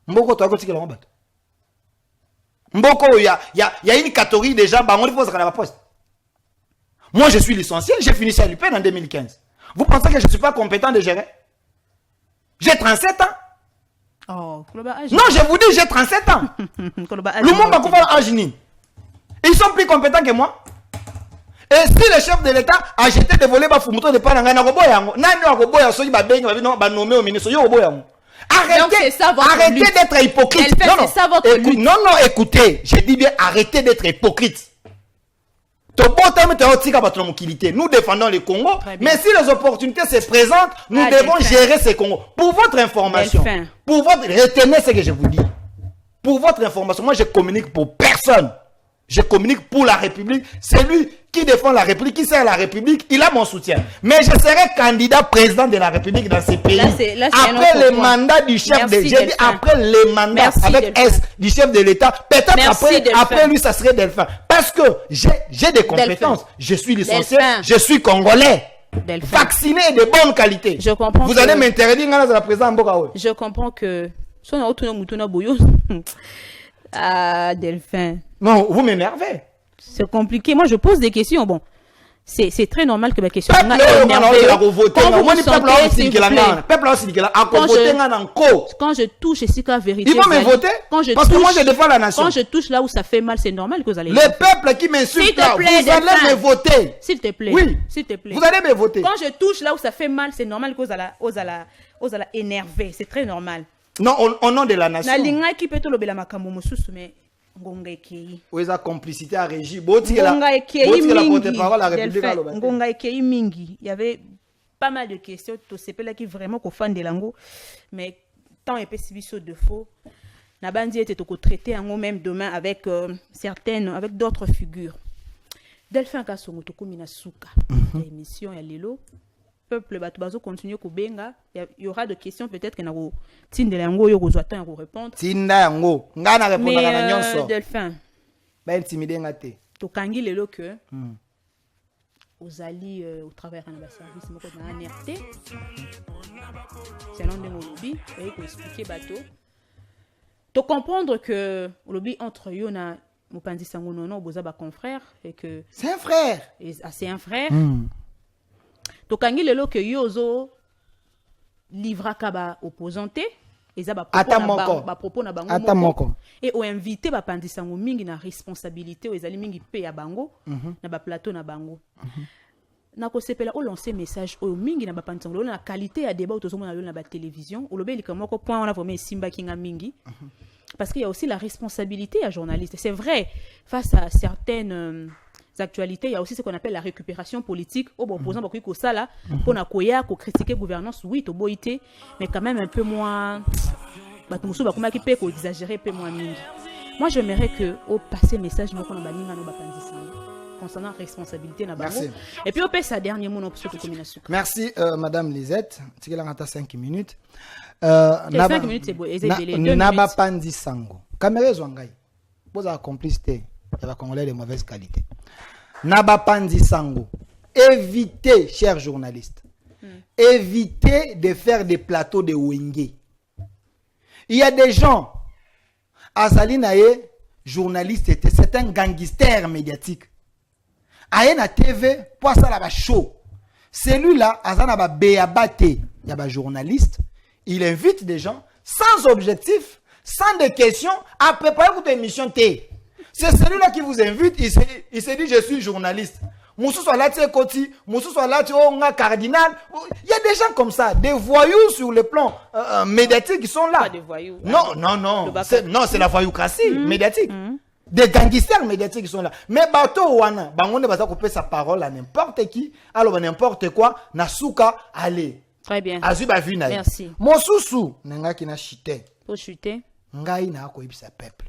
Mboko, tu as côté Mboko, il y a une catégorie de gens, on pose à la poste. Moi, je suis licencié, j'ai fini à l'UPEN en 2015. Vous pensez que je ne suis pas compétent de gérer? J'ai 37 ans. Oh, non, je vous dis, j'ai 37 ans. Le monde va Angini. Ils sont plus compétents que moi. Et si le chef de l'État a jeté des volets, Fumuto de Pananga, arrêtez d'être hypocrite. Non, écoutez, je dis bien arrêtez d'être hypocrite. Nous défendons le Congo, mais si les opportunités se présentent, nous devons gérer ce Congo. Pour votre information, retenez ce que je vous dis. Pour votre information, moi je communique pour personne. Je communique pour la République. Celui qui défend la République, qui sert la République, il a mon soutien. Mais je serai candidat président de la République dans ces pays. Après le mandat du chef de l'État, après le mandat avec S du chef de l'État, peut-être après lui, ça serait Delphin. Parce que j'ai des compétences. Je suis licencié, je suis congolais. Vacciné de bonne qualité. Je comprends. Vous allez m'interdire dans la présidence. Je comprends que. Ah, Delphin. Non, vous m'énervez. C'est compliqué. Moi, je pose des questions. Bon, c'est très normal que ma question. Quand je touche ici la vérité. Ils vont me voter. Parce que moi, je défends la nation. Quand je touche là où ça fait mal, c'est normal que vous allez. Le peuple qui m'insulte, vous allez me voter. S'il te plaît. Oui. S'il te plaît. Vous allez me voter. Quand je touche là où ça fait mal, c'est normal que vous allez énerver. C'est très normal. Non, au nom de la nation. Na qui peut te lobela makambo mususu mais ngonga ekei. Oza complicité à Régie. Ngonga ekei mingi. Ngonga ekei mingi. Il y avait pas mal de questions to sepela qui vraiment ko fan de lango mais tant épais biso de faux. Na bandi était to traiter en même demain avec avec d'autres figures. Delphin Kasongo to komina suka. Émission ya lelo. Peuple batubazo continue kubenga il y aura des questions peut-être que na ko tindela yango yo kozwa temps ya répondre tinda yango ngana répondre na nyonso Delphin ba intimider ngate to kangi lelo que ozali au travers na service moko na NRT c'est non de lobby et ko expliquer bato to comprendre que lobby entre yo na Mopanzi Sango non boza ba confrère et que c'est un frère c'est un frère tokangi lelo que yozo livra kaba opposante eza ba propos na bango moko et o invité ba pandisango mingi na responsabilité o ezali mingi pe ya bango na ba plateau na bango na ko sepela o lancer message o mingi na ba pandisango na qualité ya débat tozo mona na ba télévision o lobeli comme ko point on a vraiment simba kinga mingi parce qu'il y a aussi la responsabilité à journaliste. C'est vrai face à certaines actualités, il y a aussi ce qu'on appelle la récupération politique. Au bon opposant, beaucoup de ça là, pour na koya, pour critiquer gouvernance, oui, to boité, mais quand même un peu moins. Batumusu, comment qui peut exagérer, un peu moins mingi. Moi, j'aimerais que au passer message, nous qu'on a baninga no bapandisa concernant la responsabilité na bango. Et puis au passe sa dernier mot pour cette combinaison. Merci Madame Lisette. Tu as encore 5 minutes. 5 minutes c'est beau. Naba pandisango. Caméra zwangai. Vous avez complicité. Il y a Congolais de mauvaise qualité. Naba pandisango. Évitez, chers journalistes, évitez de faire des plateaux de Wenge. Il y a des gens, Azali Naye, journaliste, c'est un gangster médiatique. Aye na TV, pour ça la show. Celui-là, Azana ba beabate, il y a un journaliste, il invite des gens sans objectif, sans des questions, à préparer votre émission T. C'est celui-là qui vous invite, il se dit je suis journaliste. Moussou soit là, tu es Koti, Moussou soit là, tu es cardinal. Il y a des gens comme ça, des voyous sur le plan médiatique qui sont là. Pas des voyous. Non, c'est la voyoucratie médiatique. Des gangsters médiatiques qui sont là. Mais bateau wana, bangonde basa couper sa parole à n'importe qui, alors n'importe quoi, nasuka allez. Très bien. Azuba vina. Merci. Mosusu, nenga ki na chité. Pour chuter. Ngai na ko ibisa peuple.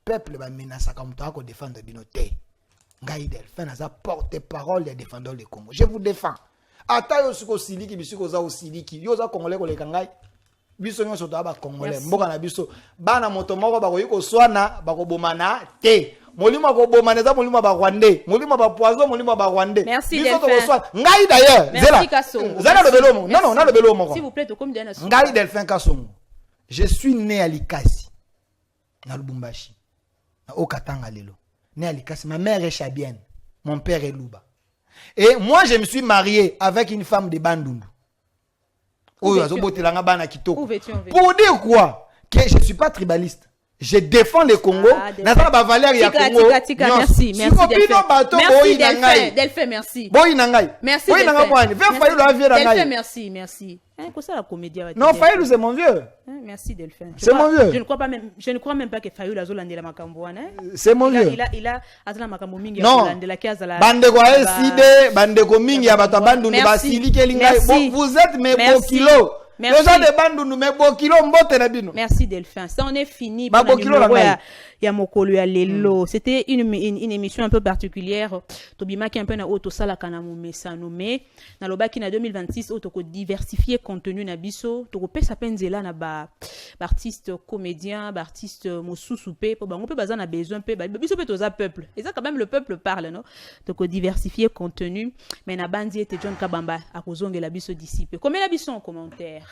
Peuple ba menasa comme toi ko défendre binoté. Ngai Delphin na za porte-parole des défendeurs du Congo. Je vous défends. Ata yo suko siliki bisuko za osiliki. Yo za congolais ko le kangai. Biso nyo soto ba congolais. Mboka na biso. Bana moto moko ba ko yiko swana ba ko bomana te. Molimo ko bomana za molimo ba Rwandais. Molimo ba poison molimo ba Rwandais. Merci biso to Delphin. swana. Ngai d'ailleurs. Merci Kassongo. Zela le belomo. Non, na le belomo. S'il vous plaît, to comme Diana. Ngai Delphin Kassongo. Je suis né à Likasi. Na Lubumbashi. Na Okatanga lelo. Né à Likasi. Ma mère est chabienne. Mon père est Luba. Et moi, je me suis marié avec une femme de Bandundu. Pour dire quoi? Que je ne suis pas tribaliste. Je défends le Congo. Merci, merci Delphin, merci. Merci Delphin, merci. Quoi ça la comédie? Non, Fayou, c'est mon vieux. Merci Delphin. C'est mon vieux. Je ne crois même pas que Fayou la Zolande la Makambouane. C'est mon vieux. Il a Azla Makambo Mingi. Non. Bande quoi SID, bande ko Mingi abata Bandundu basili kelinga. Vous êtes mes beaux kilos. Merci. Merci Delphin. Ça on est fini. Il y a Mokolo ya Lelo. C'était une émission un peu particulière. Tobima qui un peu na auto sala kana mumesa nommé. Na lobaki na 2026 auto ko diversifier contenu na biso. To ko pesa penzela na ba artiste comédien, ba artiste mosusupe po bango pe baza na besoin pe ba biso pe toza peuple. Et ça quand même le peuple parle non. To ko diversifier contenu mais na bandi était John Kabamba akozongela biso d'ici. Comme la biso en commentaire.